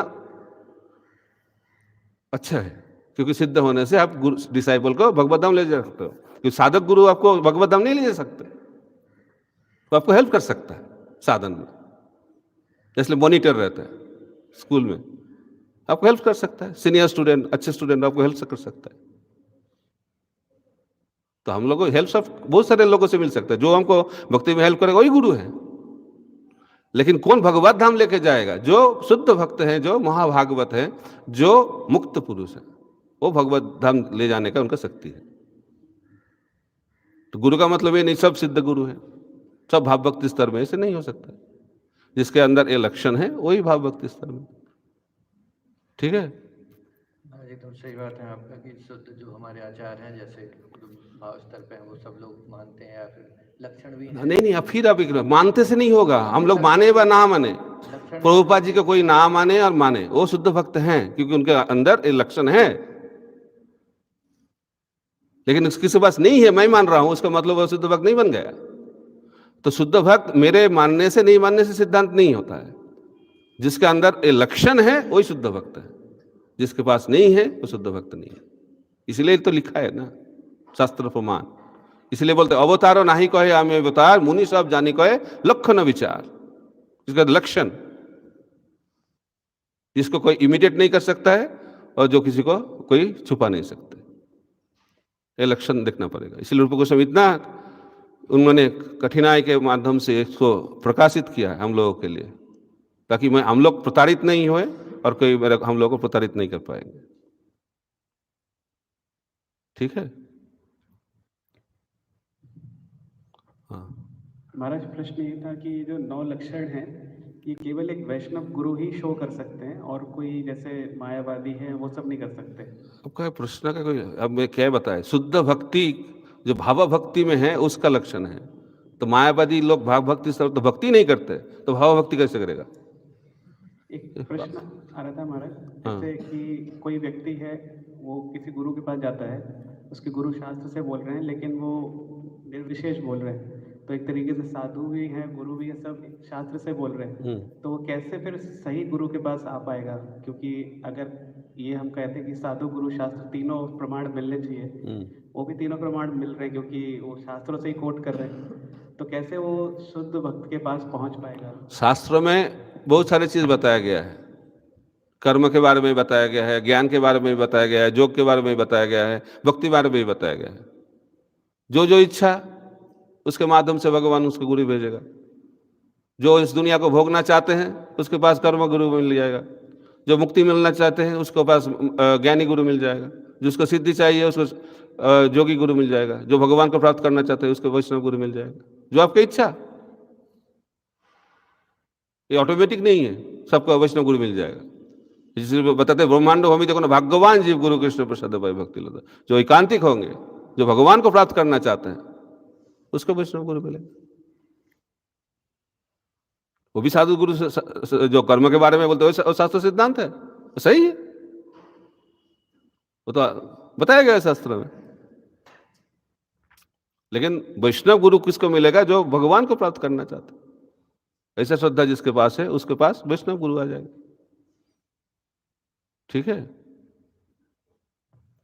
अच्छा है, क्योंकि सिद्ध होने से आप डिसाइपल को भगवत धाम ले जा सकते हो, क्योंकि साधक गुरु आपको भगवत धाम नहीं ले जा सकते, तो आपको हेल्प कर सकता है साधन में, इसलिए मॉनिटर रहता है स्कूल में, आपको हेल्प कर सकता है, सीनियर स्टूडेंट अच्छे स्टूडेंट आपको हेल्प कर सकता है। तो हम लोग को हेल्प सब बहुत सारे लोगों से मिल सकता है, जो हमको भक्ति में हेल्प करेगा वही गुरु है। लेकिन कौन भगवत धाम लेके जाएगा? जो शुद्ध भक्त हैं, जो महाभागवत हैं, जो मुक्त पुरुष है, वो भगवत धाम ले जाने का उनका शक्ति है। तो गुरु का मतलब ये नहीं सब सिद्ध गुरु है, सब भाव भक्ति स्तर में, ऐसे नहीं हो सकता। जिसके अंदर ये लक्षण है वही भाव भक्ति स्तर में, ठीक है। एकदम सही बात है आपका कि शुद्ध जो हमारे आचार्य हैं, जैसे भाव स्तर पे हैं, वो सब लोग मानते हैं, या फिर लक्षण भी हैं। नहीं आप फिर आप मानते से नहीं होगा, हम लोग माने व ना माने, प्रभुपाद जी का कोई ना माने और माने, वो शुद्ध भक्त हैं, क्योंकि उनके अंदर ये लक्षण है। लेकिन किसी पास नहीं है, मैं मान रहा हूं, उसका मतलब वो शुद्ध भक्त नहीं बन गया। तो शुद्ध भक्त मेरे मानने से नहीं मानने से सिद्धांत नहीं होता है, जिसके अंदर ये लक्षण है वही शुद्ध भक्त है, जिसके पास नहीं है वो शुद्ध भक्त नहीं है। इसलिए तो लिखा है ना शास्त्र प्रमाण, इसलिए बोलते अवतारो नाही कहे आमे अवतार, मुनि सब जानी कहे लक्षण विचार। इसका लक्षण जिसको कोई इमिटेट नहीं कर सकता है और जो किसी को कोई छुपा नहीं सकता, ये लक्षण देखना पड़ेगा। इसलिए रूप गोस्वामी इतना उन्होंने कठिनाई के माध्यम से इसको प्रकाशित किया है हम लोगों के लिए, ताकि हम लोग प्रताड़ित नहीं होए और कोई हम लोगों को प्रताड़ित नहीं कर पाएंगे, ठीक है। हाँ, महाराज प्रश्न ये था कि जो 9 लक्षण हैं ये केवल एक वैष्णव गुरु ही शो कर सकते हैं, और कोई जैसे मायावादी है वो सब नहीं कर सकते? आपका प्रश्न का कोई, अब मैं क्या बताए, शुद्ध भक्ति जो भाव भक्ति में है उसका लक्षण है। तो मायावादी लोग भाव भक्ति से तो भक्ति नहीं करते, तो भाव भक्ति कैसे करेगा? एक प्रश्न आ रहा था महाराज, जैसे कि कोई व्यक्ति है, वो किसी गुरु के पास जाता है, उसके गुरु शास्त्र से बोल रहे हैं लेकिन वो निर्विशेष बोल रहे हैं, तो एक तरीके से साधु भी हैं, गुरु भी है, सब शास्त्र से बोल रहे हैं, तो वो कैसे फिर सही गुरु के पास आ पाएगा? क्योंकि अगर ये हम कहते हैं कि साधु गुरु शास्त्र तीनों प्रमाण मिलने चाहिए, वो भी तीनों प्रमाण मिल रहे हैं क्योंकि वो शास्त्रों से ही कोट कर रहे हैं, तो कैसे वो शुद्ध भक्त के पास पहुंच पाएगा? शास्त्रों में बहुत सारी चीज बताया गया है, कर्म के बारे में बताया गया है, ज्ञान के बारे में भी बताया गया है, योग के बारे में भी बताया गया है, भक्ति के बारे में भी बताया गया है। जो जो इच्छा उसके माध्यम से भगवान उसको गुरु भेजेगा। जो इस दुनिया को भोगना चाहते हैं उसके पास कर्म गुरु मिल जाएगा, जो मुक्ति मिलना चाहते हैं उसके पास ज्ञानी गुरु मिल जाएगा, जिसको सिद्धि चाहिए उसको जोगी गुरु मिल जाएगा, जो भगवान को प्राप्त करना चाहते हैं उसको वैष्णव गुरु मिल जाएगा, जो आपकी इच्छा। ये ऑटोमेटिक नहीं है, सबको वैष्णव गुरु मिल जाएगा। जिससे बताते ब्रह्मांड भूमि देखो ना, भगवान जीव गुरु कृष्ण प्रसाद भाई भक्ति लता, जो एकांतिक होंगे, जो भगवान को प्राप्त करना चाहते हैं उसको वैष्णव गुरु मिलेगा। वो भी साधु गुरु जो कर्म के बारे में बोलते हैं वो शास्त्र सिद्धांत है, वो सही है, वो तो बताया गया है शास्त्र में। लेकिन वैष्णव गुरु किसको मिलेगा? जो भगवान को प्राप्त करना चाहते हैं। ऐसा श्रद्धा जिसके पास है उसके पास वैष्णव गुरु आ जाएगा, ठीक है।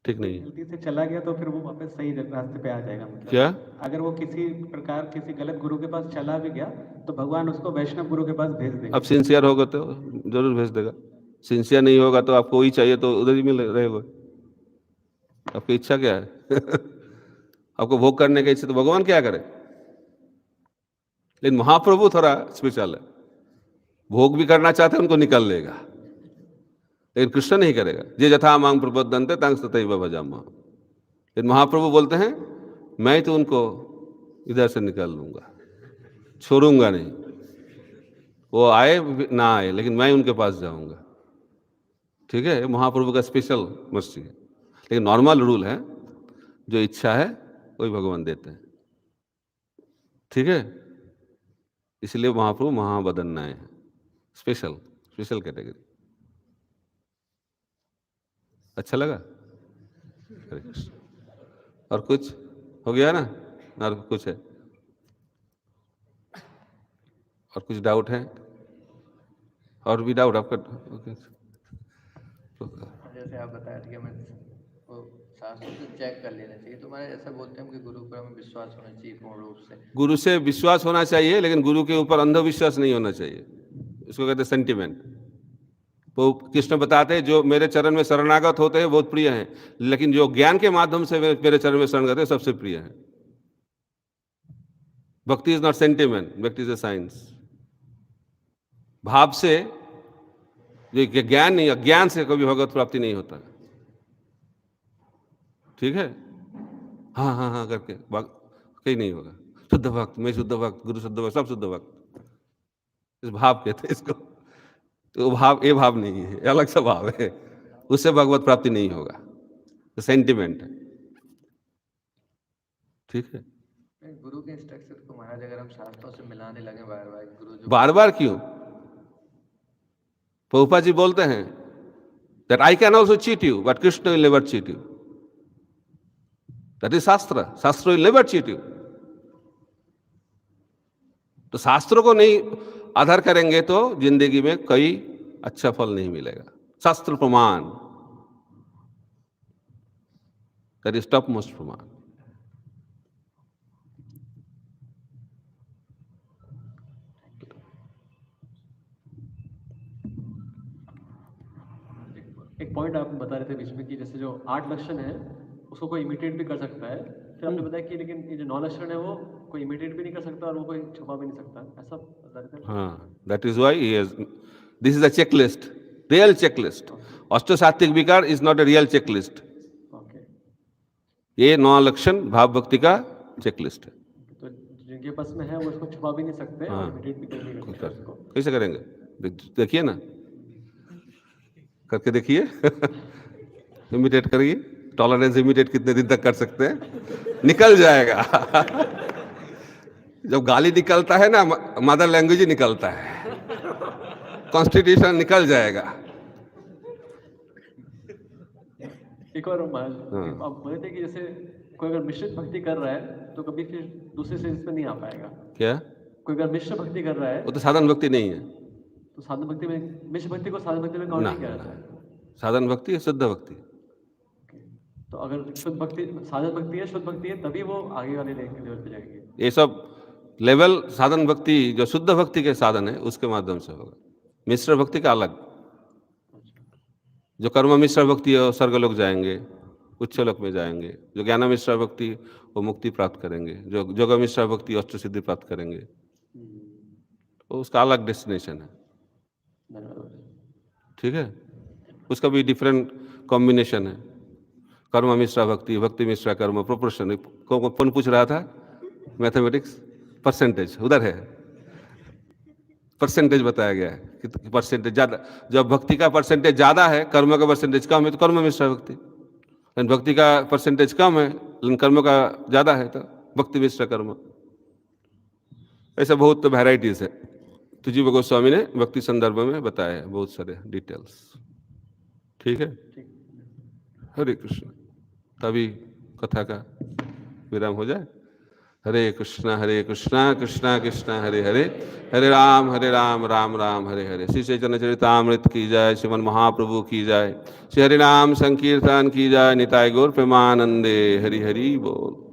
ठीक नहीं है, गलती से चला गया तो फिर वो वापस सही रास्ते पे आ जाएगा, मतलब क्या? अगर वो किसी प्रकार किसी गलत गुरु के पास चला भी गया तो भगवान उसको वैष्णव गुरु के पास भेज देगा। अब सिंसियर होगा तो जरूर भेज देगा, सिंसियर नहीं होगा तो आपको वही चाहिए तो उधर ही मिल रहेगा। आपकी इच्छा क्या है? आपको भोग करने की इच्छा तो भगवान क्या करे? लेकिन महाप्रभु थोड़ा स्पेशल है, भोग भी करना चाहते हैं उनको निकल लेगा, लेकिन कृष्ण नहीं करेगा। जे जथा मांग प्रबद्धन्ते तंग तथैव भजामः। लेकिन महाप्रभु बोलते हैं मैं तो उनको इधर से निकाल लूंगा, छोड़ूंगा नहीं, वो आए ना आए लेकिन मैं उनके पास जाऊंगा। ठीक है, महाप्रभु का स्पेशल मर्सी है, लेकिन नॉर्मल रूल है जो इच्छा है वही भगवान देते हैं। ठीक है, इसलिए महाप्रभु महाबदन्नाय है, स्पेशल स्पेशल कैटेगरी। अच्छा लगा? हरे कृष्ण। और कुछ हो गया ना? और कुछ है? और कुछ डाउट है? और भी डाउट आपका? ओके। जैसे आप बताया था कि हमें वो शास्त्रों से चेक कर लेना चाहिए, तो हमारे ऐसा बोलते हैं कि गुरु पर हमें विश्वास होना चाहिए पूर्ण रूप से। गुरु से विश्वास होना चाहिए, लेकिन गुरु के ऊपर अंधविश्वास नहीं होना चाहिए। इसको कहते हैं सेंटिमेंट। वो कृष्ण बताते हैं जो मेरे चरण में शरणागत होते हैं बहुत प्रिय हैं, लेकिन जो ज्ञान के माध्यम से मेरे चरण में शरण करते हैं सबसे प्रिय है। भक्ति इज नॉट सेंटिमेंट, भक्ति इज ए साइंस। भाव से, ये ज्ञान नहीं, अज्ञान से कभी भगवत प्राप्ति नहीं होता। ठीक है, हाँ हाँ हाँ करके कहीं नहीं होगा। शुद्ध भक्त, मैं शुद्ध भक्त, गुरु शुद्ध भक्त, सब शुद्ध भक्त, इस भाव कहते हैं इसको। तो भाव, ये भाव नहीं है, ये अलग सा भाव है, उससे भगवत प्राप्ति नहीं होगा, तो सेंटिमेंट है। ठीक है, गुरु के इंस्ट्रक्शन को महाराज अगर हम शास्त्रों से मिलाने लगे बार बार, गुरु जो बार बार क्यों? प्रभुपाद जी बोलते हैं that I can also cheat you, but Krishna will never cheat you. That is Shastra. Shastra will never cheat you. तो शास्त्रों को नहीं आधार करेंगे तो जिंदगी में कोई अच्छा फल नहीं मिलेगा। शास्त्र प्रमाण, that is topmost प्रमाण। एक पॉइंट आप बता रहे थे बीच में कि जैसे जो 8 लक्षण है उसको कोई इमिटेट भी कर सकता है, फिर आपने बताया कि लेकिन ये जो 9 लक्षण है वो कोई इमिटेट भी नहीं कर सकता और वो कोई छुपा भी नहीं सकता, ऐसा बता रहे थे। हाँ, that is why he has, this is a checklist, real checklist. अष्टसात्विक विकार is not a real checklist. Okay, ये 9 लक्षण भाव भक्ति का चेकलिस्ट है। तो जिनके पास में है वो इसको छुपा भी नहीं सकते हाँ। और इमिटेट भी कर नहीं सकते उसको। कैसे करेंगे? देखिए ना, करके देखिए। इमिटेट करिए, टॉलरेंस इमिटेट कितने दिन तक कर सकते हैं, निकल जाएगा। जब गाली निकलता है ना, मदर लैंग्वेज ही निकलता है, कॉन्स्टिट्यूशन निकल जाएगा। एक और महाराज आप बोले थे कि जैसे कोई अगर मिश्रित भक्ति कर रहा है तो कभी फिर दूसरे स्टेज पे नहीं आ पाएगा। क्या? कोई अगर मिश्र भक्ति कर रहा है वो तो साधन भक्ति नहीं है। तो साधन भक्ति में, मिश्र भक्ति को साधन भक्ति में काउंट नहीं किया जाता है। साधन भक्ति है शुद्ध भक्ति। तो अगर शुद्ध भक्ति, साधन भक्ति है, शुद्ध भक्ति है, तभी वो आगे वाले लेवल पे जाएंगे। ये सब लेवल साधन भक्ति जो शुद्ध भक्ति के साधन है उसके माध्यम से होगा। मिश्र भक्ति का अलग, जो कर्म मिश्र भक्ति है वो स्वर्गलोक जाएंगे, उच्च लोक में जाएंगे। जो ज्ञान मिश्र भक्ति वो मुक्ति प्राप्त करेंगे, जो जोग मिश्र भक्ति अष्ट सिद्धि प्राप्त करेंगे, तो उसका अलग डेस्टिनेशन है। ठीक है, उसका भी डिफरेंट कॉम्बिनेशन है। कर्म मिश्रा भक्ति, भक्ति मिश्रा कर्म, प्रोपोर्शन। कौन पूछ रहा था? मैथमेटिक्स, परसेंटेज उधर है, परसेंटेज बताया गया है कि परसेंटेज ज्यादा, जब भक्ति का परसेंटेज ज्यादा है, कर्म का परसेंटेज कम है तो कर्म मिश्रा भक्ति, लेकिन भक्ति का परसेंटेज कम है लेकिन कर्म का ज्यादा है तो भक्ति मिश्रा कर्म। ऐसा बहुत वैराइटीज है। तुझी गोस्वामी ने भक्ति संदर्भ में बताया है बहुत सारे डिटेल्स। ठीक है, हरे कृष्ण। तभी कथा का विराम हो जाए। हरे कृष्णा कृष्णा कृष्णा हरे हरे, हरे राम राम राम हरे हरे। श्री चैतन्य चरितामृत की जय, श्रीमन महाप्रभु की जय, श्री हरि नाम संकीर्तन की जय। निताय गौर प्रेमानंदे, हरि हरि बोल।